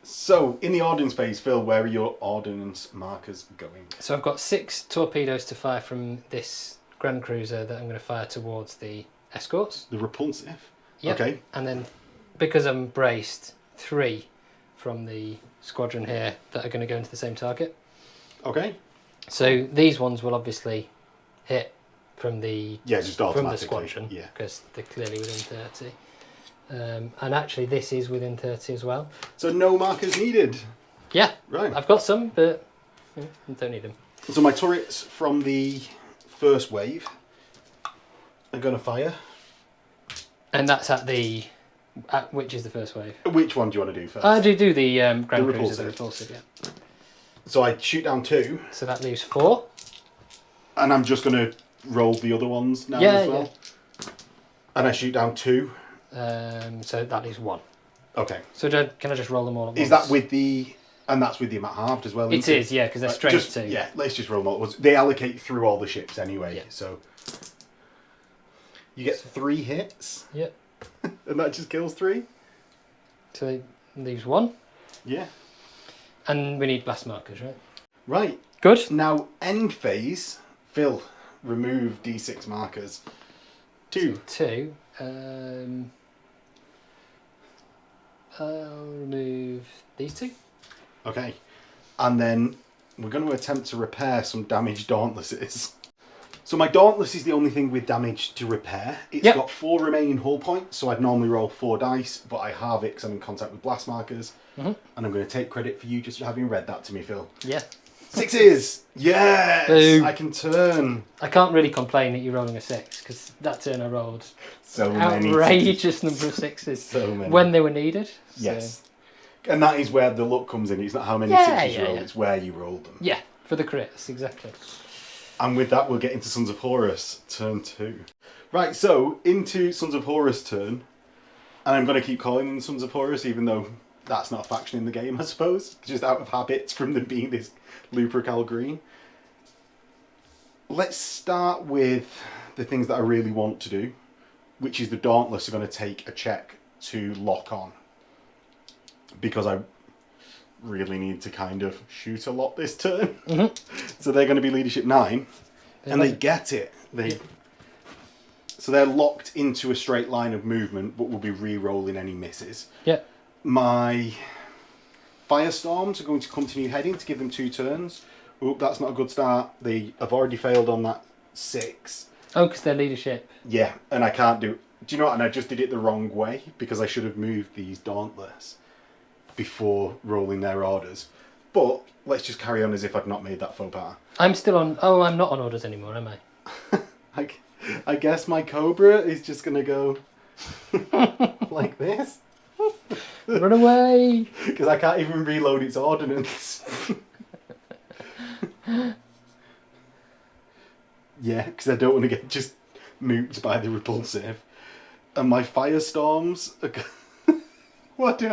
Speaker 1: So in the ordnance phase, Phil, where are your ordnance markers going?
Speaker 2: So I've got 6 torpedoes to fire from this Grand Cruiser that I'm going to fire towards the escorts.
Speaker 1: The repulsive.
Speaker 2: Yep.
Speaker 1: Okay.
Speaker 2: And then, because I'm braced, 3 from the squadron here that are going to go into the same target.
Speaker 1: Okay.
Speaker 2: So these ones will obviously hit from the
Speaker 1: just
Speaker 2: from the
Speaker 1: automatically.
Speaker 2: squadron,
Speaker 1: Yeah.
Speaker 2: because they're clearly within 30. And actually, this is within 30 as well.
Speaker 1: So no markers needed.
Speaker 2: Yeah,
Speaker 1: Right.
Speaker 2: I've got some, but don't need them.
Speaker 1: So my turrets from the first wave are going to fire.
Speaker 2: And that's at which is the first wave?
Speaker 1: Which one do you want to do first?
Speaker 2: I do the Grand Cruiser,
Speaker 1: repulsive.
Speaker 2: the repulsive, yeah.
Speaker 1: So I shoot down 2,
Speaker 2: So that leaves 4.
Speaker 1: and I'm just going to roll the other ones now
Speaker 2: Yeah,
Speaker 1: as well. And I shoot down 2.
Speaker 2: So that leaves 1.
Speaker 1: Okay.
Speaker 2: So can I just roll them all at once?
Speaker 1: Is that with the And that's with the amount halved as well.
Speaker 2: It is, yeah, because they're strength 2.
Speaker 1: Yeah, let's just roll multiples. They allocate through all the ships anyway, so... You get 3 hits.
Speaker 2: Yep.
Speaker 1: And that just kills 3.
Speaker 2: So it leaves 1.
Speaker 1: Yeah.
Speaker 2: And we need blast markers, right?
Speaker 1: Right.
Speaker 2: Good.
Speaker 1: Now, end phase. Phil, remove D6 markers. 2.
Speaker 2: So 2. I'll remove these 2.
Speaker 1: Okay. And then we're going to attempt to repair some damaged Dauntlesses. So my Dauntless is the only thing with damage to repair. It's got 4 remaining hull points, so I'd normally roll 4 dice, but I halve it because I'm in contact with blast markers. And I'm going to take credit for you just having read that to me, Phil.
Speaker 2: Yeah.
Speaker 1: 6s! Yes!
Speaker 2: Boom.
Speaker 1: I can turn.
Speaker 2: I can't really complain that you're rolling a 6, because that turn I rolled
Speaker 1: So many
Speaker 2: outrageous number of 6s.
Speaker 1: So many.
Speaker 2: When they were needed.
Speaker 1: Yes. So. And that is where the luck comes in. It's not how many 6s you roll, it's where you roll them.
Speaker 2: Yeah, for the crits, exactly.
Speaker 1: And with that, we'll get into Sons of Horus, turn 2. Right, so into Sons of Horus turn. And I'm going to keep calling them Sons of Horus, even though that's not a faction in the game, I suppose. Just out of habit from them being this Lupercal green. Let's start with the things that I really want to do, which is the Dauntless are going to take a check to lock on. Because I really need to kind of shoot a lot this turn. So they're going to be leadership 9. And they get it. So they're locked into a straight line of movement, but will be re-rolling any misses.
Speaker 2: Yeah.
Speaker 1: My Firestorms are going to continue heading to give them 2 turns. Oop, that's not a good start. They have already failed on that 6.
Speaker 2: Oh, because they're leadership.
Speaker 1: Yeah, and I can't do... Do you know what? And I just did it the wrong way, because I should have moved these Dauntless before rolling their orders. But let's just carry on as if I'd not made that faux pas.
Speaker 2: I'm still on... Oh, I'm not on orders anymore, am I?
Speaker 1: I guess my Cobra is just going to go like this.
Speaker 2: Run away!
Speaker 1: Because I can't even reload its ordnance. Yeah, because I don't want to get just mooped by the repulsive. And my Firestorms are... What do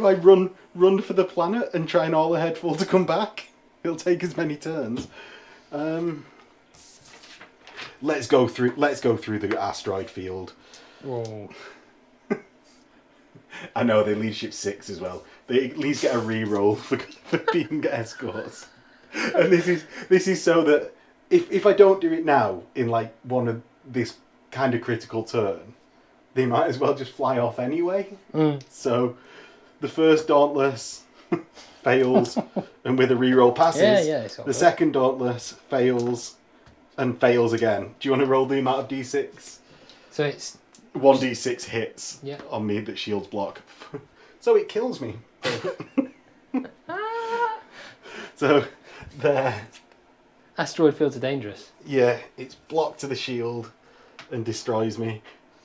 Speaker 1: I run for the planet and try and all the head full to come back? It'll take as many turns. Let's go through the asteroid field.
Speaker 2: Whoa.
Speaker 1: I know they leadership 6 as well. They at least get a re-roll for being escorts. And this is so that if I don't do it now in like one of this kind of critical turn, they might as well just fly off anyway. So the first Dauntless fails and with a re-roll passes. The second Dauntless fails and fails again. Do you want to roll the amount of d6?
Speaker 2: So it's
Speaker 1: 1d6 hits on me that shields block. So it kills me. So there.
Speaker 2: Asteroid fields are dangerous.
Speaker 1: Yeah, it's blocked to the shield and destroys me.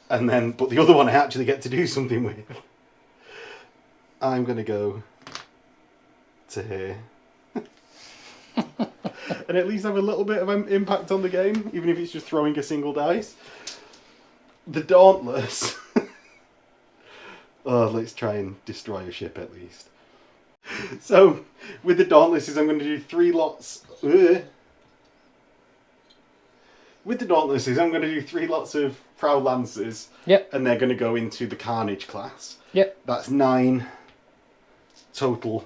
Speaker 1: And then, but the other one I actually get to do something with. I'm going to go to here. And at least have a little bit of an impact on the game, even if it's just throwing a single dice. The Dauntless. Oh, let's try and destroy a ship at least. So, with the Dauntlesses, I'm going to do 3 lots. With the Dauntlesses, I'm going to do 3 lots of Proud Lancers.
Speaker 2: Yep.
Speaker 1: And they're going to go into the Carnage class.
Speaker 2: Yep.
Speaker 1: That's 9 total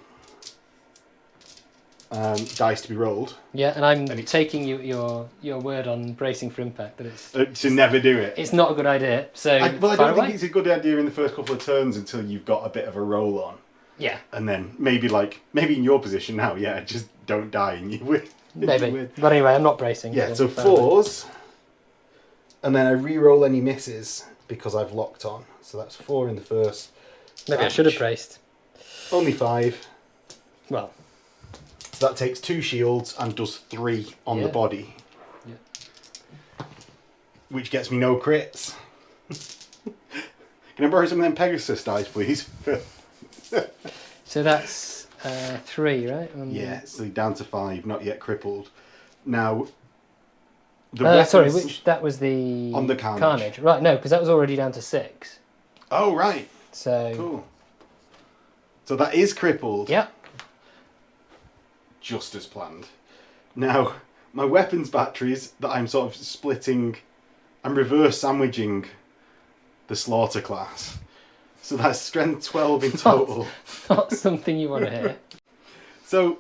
Speaker 1: dice to be rolled.
Speaker 2: Yeah, and I'm taking your word on bracing for impact that it's
Speaker 1: to never do it.
Speaker 2: It's not a good idea. So
Speaker 1: I don't think it's a good idea in the first couple of turns until you've got a bit of a roll on.
Speaker 2: Yeah.
Speaker 1: And then maybe in your position now, just don't die and you win.
Speaker 2: Maybe. But anyway, I'm not bracing.
Speaker 1: Yeah, so 4s. And then I re-roll any misses because I've locked on. So that's 4 in the first.
Speaker 2: Maybe I should have braced.
Speaker 1: Only 5.
Speaker 2: Well.
Speaker 1: So that takes 2 shields and does 3 on the body. Yeah. Which gets me no crits. Can I borrow some of them Pegasus dice, please?
Speaker 2: So that's 3, right?
Speaker 1: Yeah, so down to 5, not yet crippled. Now,
Speaker 2: sorry, that was the...
Speaker 1: On the Carnage.
Speaker 2: Right, no, because that was already down to 6.
Speaker 1: Oh, right.
Speaker 2: So...
Speaker 1: Cool. So that is crippled.
Speaker 2: Yeah.
Speaker 1: just as planned. Now, my weapons batteries that I'm sort of splitting, I'm reverse sandwiching the slaughter class. So that's strength 12 in total.
Speaker 2: Not something you want to hear.
Speaker 1: So,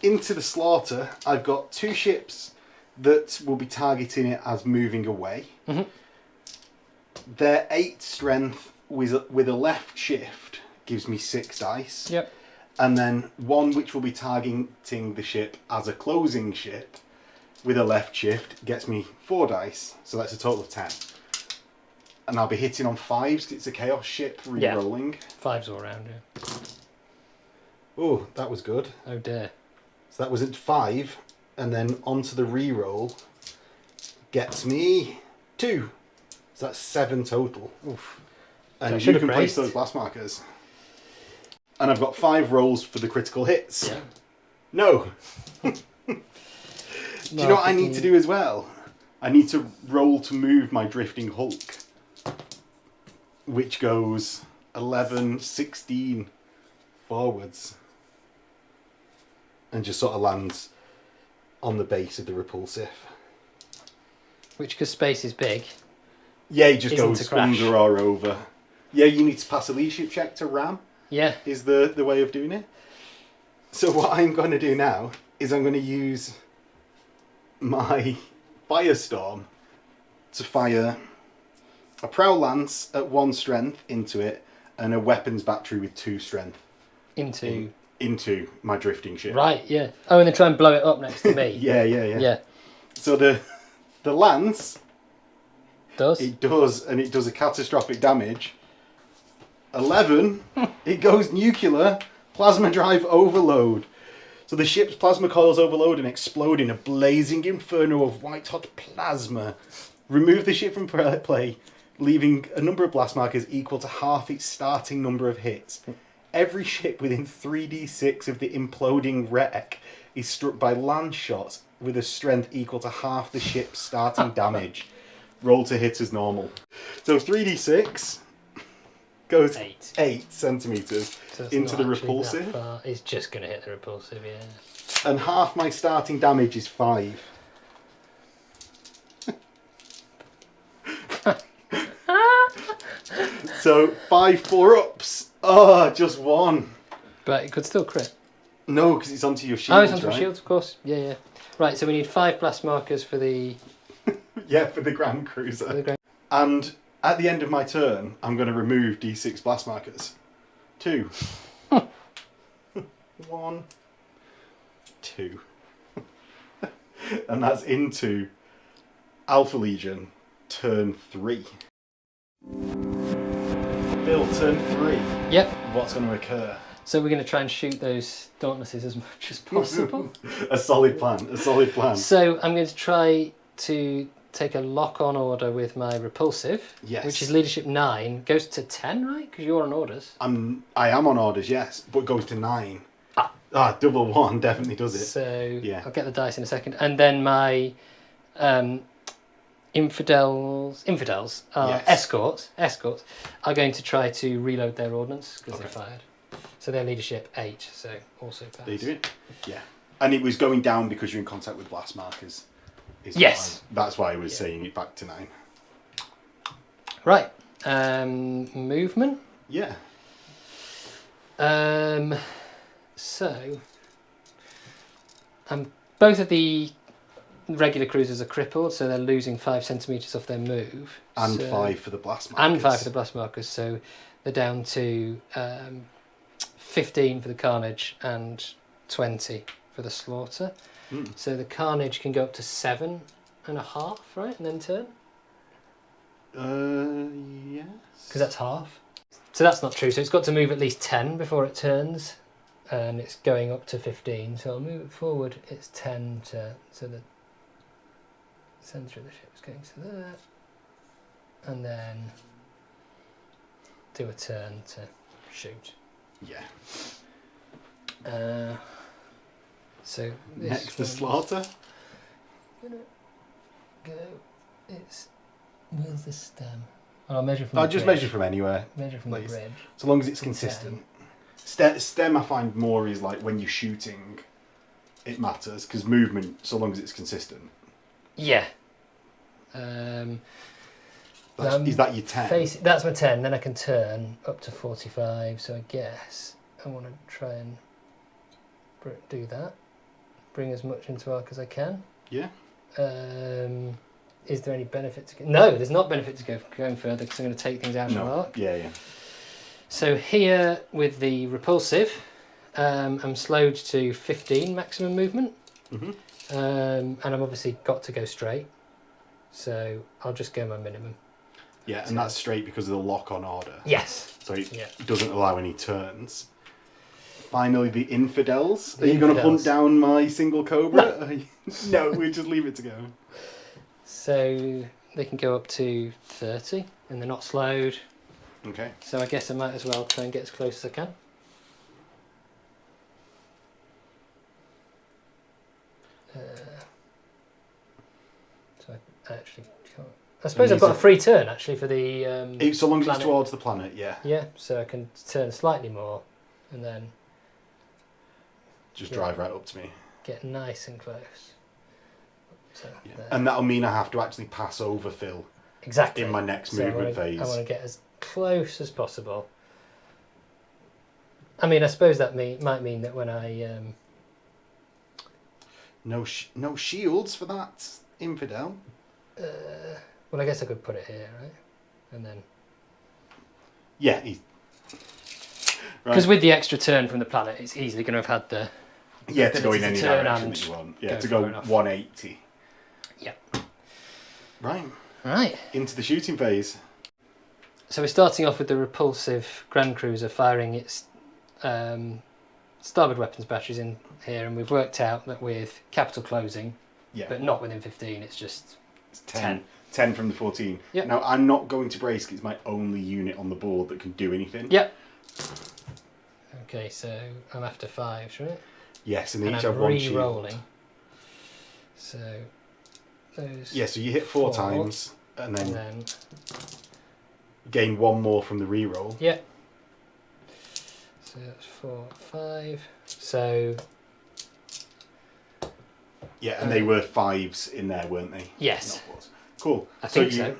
Speaker 1: into the slaughter, I've got 2 ships that will be targeting it as moving away.
Speaker 2: Mm-hmm.
Speaker 1: They're 8 strength with a left shift gives me 6 dice.
Speaker 2: Yep.
Speaker 1: And then 1 which will be targeting the ship as a closing ship with a left shift gets me 4 dice. So that's a total of 10. And I'll be hitting on 5s because it's a chaos ship re-rolling.
Speaker 2: Yeah. 5s all around, yeah.
Speaker 1: Oh, that was good.
Speaker 2: Oh dear.
Speaker 1: So that was at 5. And then onto the re-roll gets me 2. So that's 7 total.
Speaker 2: Oof.
Speaker 1: And
Speaker 2: So
Speaker 1: you can place those blast markers. And I've got 5 rolls for the critical hits.
Speaker 2: Yeah.
Speaker 1: No. Do you know what I need to do as well? I need to roll to move my drifting hulk, which goes 11, 16 forwards, and just sort of lands on the base of the repulsive.
Speaker 2: Which, because space is big.
Speaker 1: Yeah, it just
Speaker 2: Isn't
Speaker 1: goes
Speaker 2: to crash.
Speaker 1: under or over. Yeah, you need to pass a leadership check to ram.
Speaker 2: Yeah.
Speaker 1: Is the way of doing it. So what I'm going to do now is I'm going to use my Firestorm to fire a Prowl Lance at 1 strength into it and a weapons battery with 2 strength into my drifting ship.
Speaker 2: Right, yeah. Oh, and then try and blow it up next to me.
Speaker 1: Yeah.
Speaker 2: Yeah.
Speaker 1: So the lance,
Speaker 2: Does?
Speaker 1: it does a catastrophic damage. 11, it goes nuclear, plasma drive overload. So the ship's plasma coils overload and explode in a blazing inferno of white-hot plasma. Remove the ship from play, leaving a number of blast markers equal to half its starting number of hits. Every ship within 3d6 of the imploding wreck is struck by land shots with a strength equal to half the ship's starting damage. Roll to hit as normal. So 3d6 goes 8 centimetres
Speaker 2: So it's
Speaker 1: into
Speaker 2: not
Speaker 1: the
Speaker 2: actually
Speaker 1: repulsive.
Speaker 2: that far. It's just going to hit the repulsive, yeah.
Speaker 1: And half my starting damage is 5. So 5 4-ups. Oh, just 1.
Speaker 2: But it could still crit.
Speaker 1: No, because it's onto your shield.
Speaker 2: Oh, it's onto shields, of course. Yeah. Right, so we need 5 blast markers for the...
Speaker 1: Yeah, for the Grand Cruiser.
Speaker 2: For the Grand...
Speaker 1: And at the end of my turn, I'm going to remove D6 blast markers. 2. 1. 2. And that's into Alpha Legion, turn 3. Bill, turn 3.
Speaker 2: Yep.
Speaker 1: What's going to occur?
Speaker 2: So we're going to try and shoot those Dauntlesses as much as possible.
Speaker 1: A solid plan.
Speaker 2: So I'm going to try to take a lock-on order with my repulsive,
Speaker 1: Yes.
Speaker 2: which is leadership 9. Goes to 10, right? Because you're on orders.
Speaker 1: I am on orders, yes, but goes to 9. Double 1 definitely does it.
Speaker 2: So
Speaker 1: yeah.
Speaker 2: I'll get the dice in a second. And then my infidels are
Speaker 1: Yes.
Speaker 2: escorts are going to try to reload their ordnance because they fired. So their leadership 8, so also pass.
Speaker 1: They do it? Yeah. And it was going down because you're in contact with blast markers.
Speaker 2: Yes.
Speaker 1: That's why I was saying it back to 9.
Speaker 2: Right. Movement.
Speaker 1: Yeah.
Speaker 2: So both of the regular cruisers are crippled, so they're losing 5 centimetres off their move.
Speaker 1: And 5 for the blast markers.
Speaker 2: And 5 for the blast markers, so they're down to 15 for the carnage and 20 for the slaughter. So the carnage can go up to 7.5, right, and then turn?
Speaker 1: Yes.
Speaker 2: Because that's half. So that's not true, so it's got to move at least 10 before it turns, and it's going up to 15, so I'll move it forward. It's 10 to, so the centre of the ship is going to there, and then do a turn to shoot.
Speaker 1: Yeah.
Speaker 2: So this
Speaker 1: Next, the
Speaker 2: one's
Speaker 1: slaughter.
Speaker 2: gonna go. It's where's the stem? I'll measure from.
Speaker 1: I'll just measure from anywhere.
Speaker 2: Measure from
Speaker 1: please.
Speaker 2: the bridge.
Speaker 1: So long as it's consistent. Stem I find more is like when you're shooting, it matters, because movement, so long as it's consistent.
Speaker 2: Yeah.
Speaker 1: Is that your 10?
Speaker 2: That's my 10. Then I can turn up to 45. So I guess I want to try and do that. Bring as much into arc as I can.
Speaker 1: Yeah.
Speaker 2: Is there any benefit to no? There's not benefit to going further because I'm going to take things out of arc.
Speaker 1: Yeah.
Speaker 2: So here with the repulsive, I'm slowed to 15 maximum movement, and I'm obviously got to go straight. So I'll just go my minimum.
Speaker 1: Yeah, and that's straight because of the lock-on order.
Speaker 2: Yes.
Speaker 1: So it doesn't allow any turns. Finally, the infidels. Are you going to hunt down my single cobra? No, we just leave it to go.
Speaker 2: So they can go up to 30, and they're not slowed.
Speaker 1: Okay.
Speaker 2: So I guess I might as well try and get as close as I can. So I actually can't. I suppose I've got a free turn actually for the.
Speaker 1: So long as
Speaker 2: planet.
Speaker 1: it's towards the planet, yeah.
Speaker 2: Yeah, so I can turn slightly more, and then.
Speaker 1: Just drive right up to me.
Speaker 2: Get nice and close. So,
Speaker 1: and that'll mean I have to actually pass over Phil.
Speaker 2: Exactly.
Speaker 1: In my next movement phase.
Speaker 2: I want to get as close as possible. I mean, I suppose that might mean that when I...
Speaker 1: No shields for that infidel.
Speaker 2: Well, I guess I could put it here, right? And then...
Speaker 1: Yeah.
Speaker 2: Because with the extra turn from the planet, it's easily going to have had the...
Speaker 1: Yeah, to go in any direction that you want. Yeah, to go 180.
Speaker 2: Yeah.
Speaker 1: Right. Into the shooting phase.
Speaker 2: So we're starting off with the repulsive Grand Cruiser firing its starboard weapons batteries in here, and we've worked out that with capital closing, but not within 15, it's just 10.
Speaker 1: 10 from the 14.
Speaker 2: Yep.
Speaker 1: Now, I'm not going to brace because it's my only unit on the board that can do anything.
Speaker 2: Yep. Okay, so I'm after 5, right?
Speaker 1: Yes, and they each
Speaker 2: I'm
Speaker 1: have one shield.
Speaker 2: re-rolling. So those.
Speaker 1: Yeah, so you hit 4 times, and then gain 1 more from the re-roll.
Speaker 2: Yeah. So that's 4, 5. So.
Speaker 1: Yeah, and they were 5s in there, weren't they?
Speaker 2: Yes.
Speaker 1: Cool.
Speaker 2: I think so.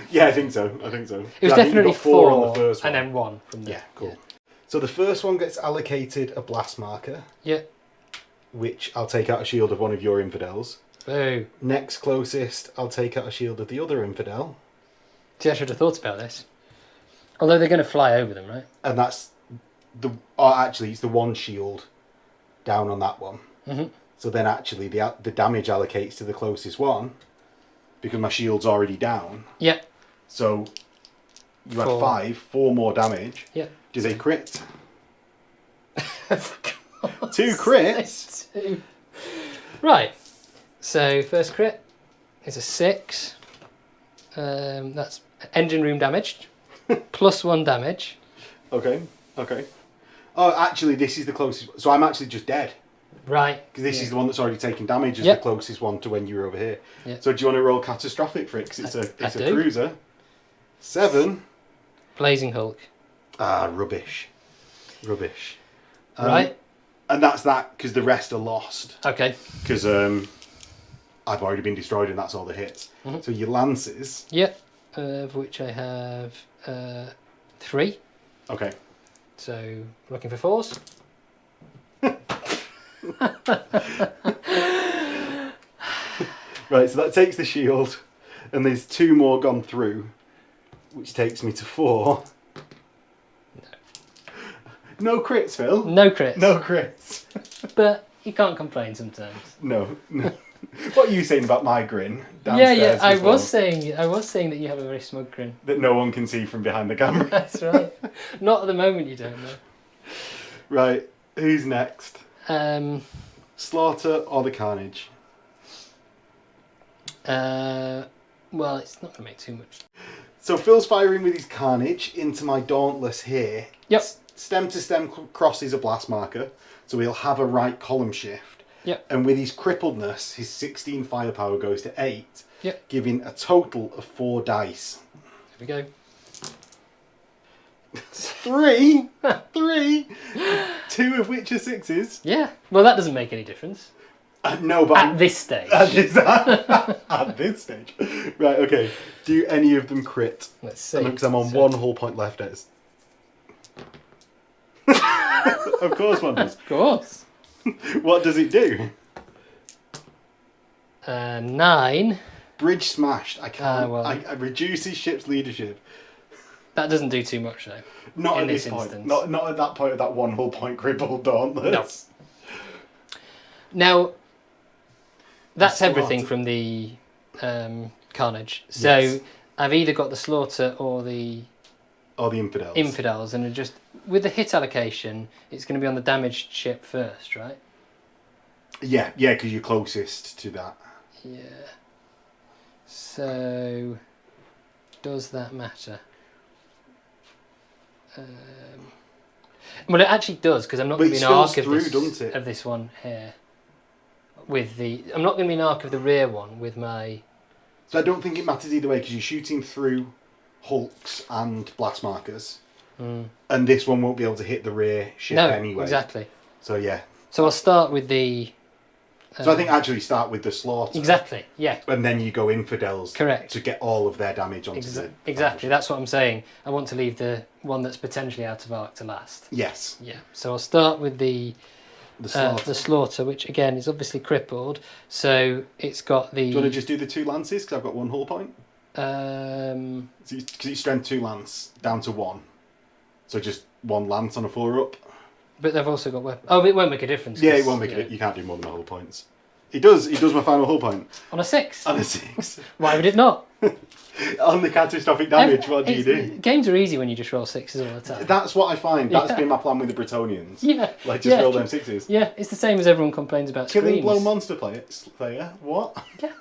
Speaker 1: Yeah, I think so.
Speaker 2: It was definitely 4
Speaker 1: on the first one.
Speaker 2: and then 1 from there.
Speaker 1: Yeah, cool. Yeah. So the first one gets allocated a blast marker.
Speaker 2: Yeah.
Speaker 1: Which I'll take out a shield of one of your infidels.
Speaker 2: Boo.
Speaker 1: Next closest, I'll take out a shield of the other infidel.
Speaker 2: See, I should have thought about this. Although they're going to fly over them, right?
Speaker 1: And that's actually, it's the 1 shield down on that one.
Speaker 2: Mm-hmm.
Speaker 1: So then actually the damage allocates to the closest one because my shield's already down.
Speaker 2: Yeah.
Speaker 1: So you had 4 more damage.
Speaker 2: Yeah.
Speaker 1: Do they crit? 2 crits?
Speaker 2: 2. Right. So first crit is a 6. That's engine room damaged. Plus 1 damage.
Speaker 1: Okay. Oh, actually, this is the closest. So I'm actually just dead.
Speaker 2: Right.
Speaker 1: Because this is the one that's already taken damage as the closest one to when you were over here.
Speaker 2: Yep.
Speaker 1: So do you want to roll catastrophic for it? Because it's a
Speaker 2: do.
Speaker 1: cruiser. 7.
Speaker 2: Blazing Hulk.
Speaker 1: Ah, rubbish.
Speaker 2: Right.
Speaker 1: And that's that because the rest are lost.
Speaker 2: Okay.
Speaker 1: Because I've already been destroyed and that's all the hits. Mm-hmm. So your lances.
Speaker 2: Yep. Of which I have 3.
Speaker 1: Okay.
Speaker 2: So looking for 4s.
Speaker 1: Right, so that takes the shield, and there's 2 more gone through, which takes me to 4. No crits, Phil.
Speaker 2: No crits.
Speaker 1: But
Speaker 2: you can't complain sometimes.
Speaker 1: No. What are you saying about my grin?
Speaker 2: Yeah. I was saying that you have a very smug grin
Speaker 1: that no one can see from behind the camera.
Speaker 2: That's right. Not at the moment. You don't know.
Speaker 1: Right. Who's next? Slaughter or the Carnage?
Speaker 2: Well, it's not going to make too much.
Speaker 1: So Phil's firing with his Carnage into my Dauntless here.
Speaker 2: Yep.
Speaker 1: Stem to stem crosses a blast marker, so he'll have a right column shift.
Speaker 2: Yep.
Speaker 1: And with his crippledness, his 16 firepower goes to 8.
Speaker 2: Yep.
Speaker 1: Giving a total of 4 dice.
Speaker 2: Here we go.
Speaker 1: Three, two of which are sixes.
Speaker 2: Yeah. Well, that doesn't make any difference.
Speaker 1: No, but
Speaker 2: At this stage.
Speaker 1: at this stage. Right. Okay. Do any of them crit?
Speaker 2: Let's see.
Speaker 1: Because I'm on 1 whole point left. Of course, one does.
Speaker 2: Of course.
Speaker 1: What does it do?
Speaker 2: 9.
Speaker 1: Bridge smashed. I can't.
Speaker 2: well.
Speaker 1: I reduce his ship's leadership.
Speaker 2: That doesn't do too much though.
Speaker 1: Not
Speaker 2: in
Speaker 1: at this point.
Speaker 2: instance.
Speaker 1: Not at that point of that 1 whole point crippled dauntless.
Speaker 2: Now, that's
Speaker 1: Slaughter.
Speaker 2: everything from the carnage. So
Speaker 1: Yes.
Speaker 2: I've either got the slaughter or the
Speaker 1: Or the infidels.
Speaker 2: infidels, and just with the hit allocation, it's going to be on the damaged ship first, right?
Speaker 1: Yeah, because you're closest to that.
Speaker 2: Yeah. So, does that matter? Well, it actually does, because I'm not
Speaker 1: But
Speaker 2: going to
Speaker 1: it
Speaker 2: be an arc
Speaker 1: spills through, doesn't it?
Speaker 2: of this one here. I'm not going to be an arc of the rear one with my.
Speaker 1: So I don't think it matters either way because you're shooting through hulks and blast markers, and this one won't be able to hit the rear ship anyway.
Speaker 2: Exactly.
Speaker 1: So yeah.
Speaker 2: So I'll start with the.
Speaker 1: So I think actually start with the slaughter.
Speaker 2: Exactly. Yeah.
Speaker 1: And then you go infidels.
Speaker 2: Correct.
Speaker 1: To get all of their damage onto the.
Speaker 2: Exactly. That's what I'm saying. I want to leave the one that's potentially out of arc to last.
Speaker 1: Yes.
Speaker 2: Yeah. So I'll start with the
Speaker 1: The slaughter.
Speaker 2: slaughter, which again is obviously crippled. So it's got the.
Speaker 1: Do you want to just do the 2 lances? Because I've got 1 whole point. Because it's strength 2 lance down to 1. So just 1 lance on a 4-up.
Speaker 2: But they've also got weapons. Oh, it won't make a difference.
Speaker 1: Yeah, it won't make it. You can't do more than a whole points. It does my final whole point.
Speaker 2: On a 6.
Speaker 1: On a 6.
Speaker 2: Why would it not?
Speaker 1: On the catastrophic damage, what do you do?
Speaker 2: Games are easy when you just roll 6s all the time.
Speaker 1: That's what I find. That's
Speaker 2: Yeah.
Speaker 1: been my plan with the Bretonians.
Speaker 2: Yeah.
Speaker 1: Like, just roll them 6s.
Speaker 2: Yeah, it's the same as everyone complains about
Speaker 1: Killing
Speaker 2: screams.
Speaker 1: blow monster player? What?
Speaker 2: Yeah.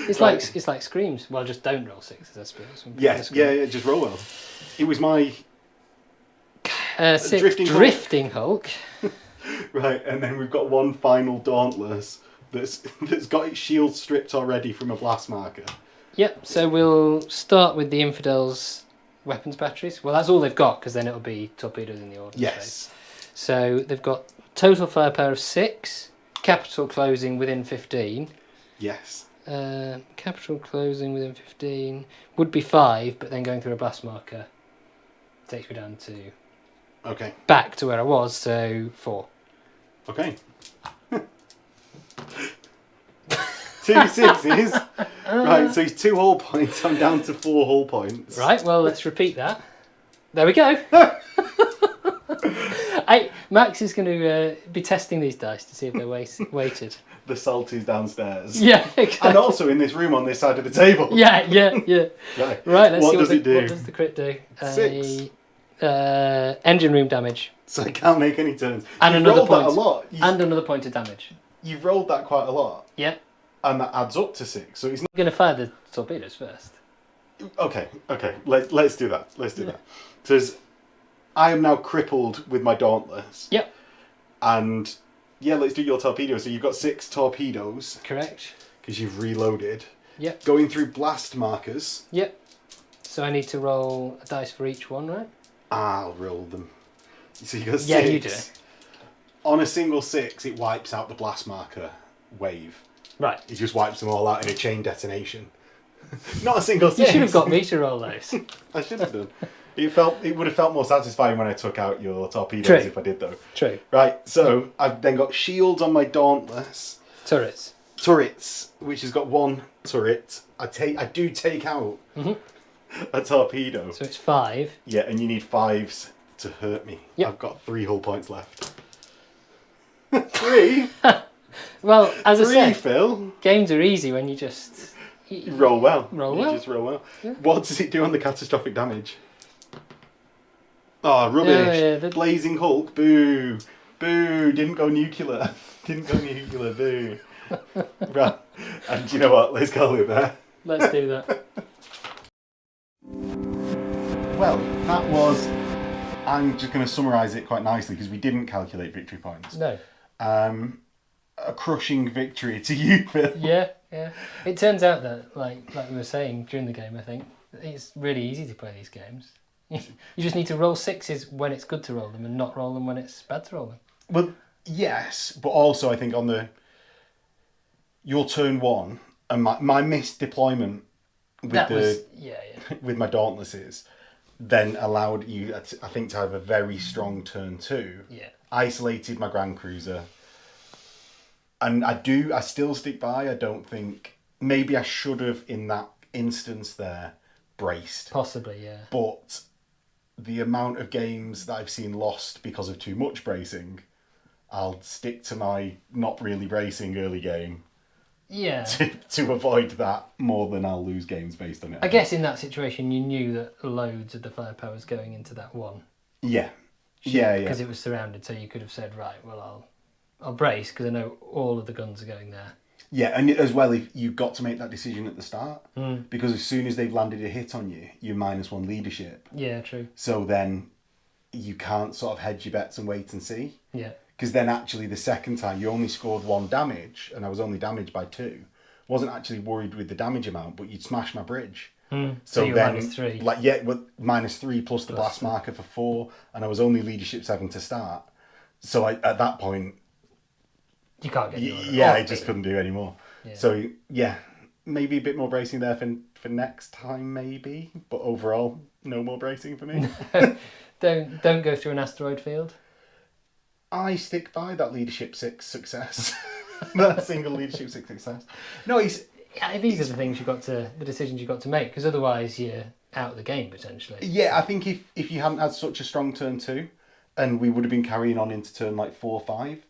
Speaker 2: It's
Speaker 1: Right.
Speaker 2: it's like screams. Well, just don't roll 6s, I suppose.
Speaker 1: Yeah, just roll well. It was my...
Speaker 2: 6 drifting Hulk.
Speaker 1: Right, and then we've got 1 final Dauntless that's got its shield stripped already from a blast marker.
Speaker 2: Yep, so we'll start with the Infidels' weapons batteries. Well, that's all they've got, because then it'll be torpedoes in the ordnance phase.
Speaker 1: Yes.
Speaker 2: So they've got total firepower of 6, capital closing within 15.
Speaker 1: Yes.
Speaker 2: Capital closing within 15 would be 5, but then going through a blast marker takes me down to...
Speaker 1: Okay.
Speaker 2: Back to where I was, so 4.
Speaker 1: Okay. 2 6s. Right, so it's 2 whole points. I'm down to 4 whole points.
Speaker 2: Right, well, let's repeat that. There we go. Max is going to be testing these dice to see if they're weighted.
Speaker 1: The salties downstairs.
Speaker 2: Yeah, exactly.
Speaker 1: And also in this room on this side of the table.
Speaker 2: Yeah. Right, let's see
Speaker 1: what
Speaker 2: what
Speaker 1: do?
Speaker 2: does the crit do.
Speaker 1: 6.
Speaker 2: Engine room damage.
Speaker 1: So I can't make any turns.
Speaker 2: And
Speaker 1: You've
Speaker 2: another
Speaker 1: rolled
Speaker 2: point.
Speaker 1: that a lot.
Speaker 2: And another point of damage.
Speaker 1: You've rolled that quite a lot.
Speaker 2: Yeah.
Speaker 1: And that adds up to 6. So it's not...
Speaker 2: I'm going to fire the torpedoes first.
Speaker 1: Okay. Let's do that. So I am now crippled with my Dauntless.
Speaker 2: Yep.
Speaker 1: And yeah, let's do your torpedoes. So you've got 6 torpedoes.
Speaker 2: Correct.
Speaker 1: Because you've reloaded.
Speaker 2: Yep.
Speaker 1: Going through blast markers.
Speaker 2: Yep. So I need to roll a dice for each one, right?
Speaker 1: I'll roll them. So you got 6.
Speaker 2: Yeah, you do.
Speaker 1: On a single 6, it wipes out the blast marker wave.
Speaker 2: Right.
Speaker 1: It just wipes them all out in a chain detonation. Not a single 6.
Speaker 2: You should have got me to roll those.
Speaker 1: I should have done. It would have felt more satisfying when I took out your torpedoes.
Speaker 2: True.
Speaker 1: If I did though.
Speaker 2: True.
Speaker 1: Right, so I've then got shields on my Dauntless. Turrets, which has got 1 turret. I do take out a torpedo.
Speaker 2: So it's 5.
Speaker 1: Yeah, and you need 5s to hurt me.
Speaker 2: Yep.
Speaker 1: I've got 3 whole points left. 3?
Speaker 2: Well, as I
Speaker 1: 3,
Speaker 2: said,
Speaker 1: Phil.
Speaker 2: games are easy when you just...
Speaker 1: You roll well.
Speaker 2: Roll
Speaker 1: You just roll well.
Speaker 2: Yeah.
Speaker 1: What does it do on the catastrophic damage? Oh, rubbish.
Speaker 2: Yeah,
Speaker 1: Blazing Hulk. Boo. Boo. Didn't go nuclear. Boo. Right. And you know what? Let's call it there.
Speaker 2: Let's do that.
Speaker 1: Well, that was... I'm just going to summarise it quite nicely because we didn't calculate victory points.
Speaker 2: No.
Speaker 1: A crushing victory to you, Phil.
Speaker 2: Yeah. It turns out that, like we were saying during the game, I think, it's really easy to play these games. You just need to roll sixes when it's good to roll them and not roll them when it's bad to roll them.
Speaker 1: Well, yes, but also I think on your turn one and my missed deployment with with my Dauntlesses then allowed you, I think, to have a very strong turn two.
Speaker 2: Yeah.
Speaker 1: Isolated my Grand Cruiser. And I still stick by, I don't think, maybe I should have in that instance there braced.
Speaker 2: Possibly, yeah.
Speaker 1: But the amount of games that I've seen lost because of too much bracing, I'll stick to my not really bracing early game.
Speaker 2: Yeah.
Speaker 1: To avoid that more than I'll lose games based on it.
Speaker 2: I guess in that situation you knew that loads of the firepower was going into that one.
Speaker 1: Yeah. Yeah.
Speaker 2: Because it was surrounded, so you could have said, right, well, I'll brace because I know all of the guns are going there.
Speaker 1: Yeah, and as well, if you've got to make that decision at the start, because as soon as they've landed a hit on you, you're -1 leadership.
Speaker 2: Yeah, true.
Speaker 1: So then you can't sort of hedge your bets and wait and see.
Speaker 2: Yeah.
Speaker 1: Because then actually the second time you only scored 1 damage, and I was only damaged by 2. Wasn't actually worried with the damage amount, but you'd smash my bridge.
Speaker 2: So you were -3.
Speaker 1: Like -3 plus the blast marker for 4, and I was only leadership 7 to start. So at that point,
Speaker 2: you can't get your
Speaker 1: I just couldn't do any more. Yeah. So yeah, maybe a bit more bracing there for next time, maybe. But overall, no more bracing for me.
Speaker 2: Don't go through an asteroid field.
Speaker 1: I stick by that leadership 6 success. That single leadership 6 success. No, these
Speaker 2: are the decisions you've got to make, because otherwise you're out of the game potentially.
Speaker 1: Yeah, I think if you hadn't had such a strong turn 2, and we would have been carrying on into turn like 4 or 5,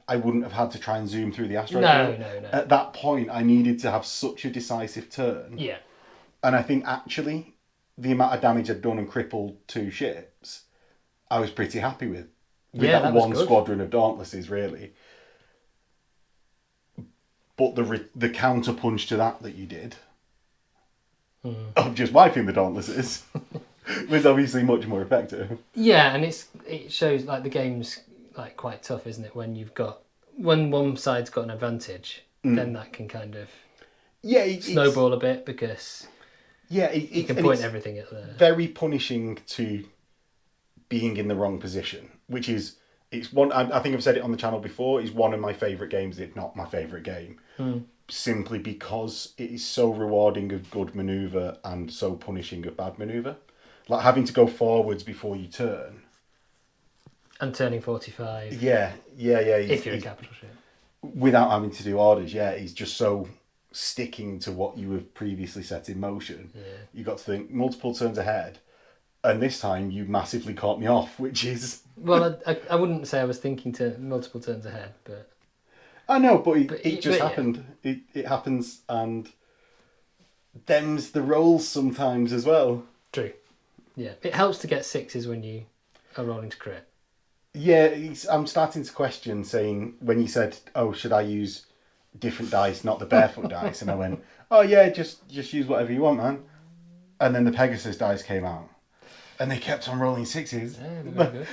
Speaker 1: I wouldn't have had to try and zoom through the asteroid.
Speaker 2: No.
Speaker 1: At that point, I needed to have such a decisive turn.
Speaker 2: Yeah.
Speaker 1: And I think actually, the amount of damage I'd done and crippled 2 ships, I was pretty happy with that one squadron of Dauntlesses, really. But the counter punch to that you did, of just wiping the Dauntlesses, was obviously much more effective.
Speaker 2: Yeah, and it shows like the game's like quite tough, isn't it? When one side's got an advantage, then that can kind of snowball a bit, because you can point everything at the...
Speaker 1: Very punishing to being in the wrong position, which is one. I think I've said it on the channel before. Is one of my favourite games, if not my favourite game, simply because it is so rewarding of good manoeuvre and so punishing of bad manoeuvre. Like having to go forwards before you turn.
Speaker 2: And turning 45.
Speaker 1: Yeah.
Speaker 2: If you're a capital ship.
Speaker 1: Without having to do orders, he's just so sticking to what you have previously set in motion.
Speaker 2: Yeah.
Speaker 1: You got to think multiple turns ahead, and this time you massively caught me off, which is...
Speaker 2: Well, I wouldn't say I was thinking to multiple turns ahead, but...
Speaker 1: I know, but it just happened. Yeah. It happens, and them's the rolls sometimes as well.
Speaker 2: True. Yeah, it helps to get 6s when you are rolling to crit.
Speaker 1: Yeah, I'm starting to question, saying, when you said, oh, should I use different dice, not the Barefoot dice? And I went, oh yeah, just use whatever you want, man. And then the Pegasus dice came out. And they kept on rolling 6s.
Speaker 2: Yeah,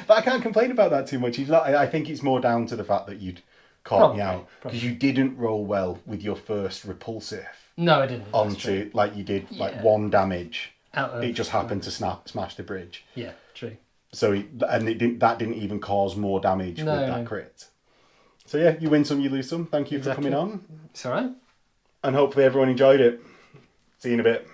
Speaker 1: but I can't complain about that too much. I think it's more down to the fact that you'd caught me out. Because you didn't roll well with your first repulsive.
Speaker 2: No, I didn't.
Speaker 1: Onto, like you did, like 1 damage.
Speaker 2: It
Speaker 1: just happened to smash the bridge.
Speaker 2: Yeah, true.
Speaker 1: So that didn't even cause more damage with that crit. So yeah, you win some, you lose some. Thank you for coming on.
Speaker 2: It's all right.
Speaker 1: And hopefully everyone enjoyed it. See you in a bit.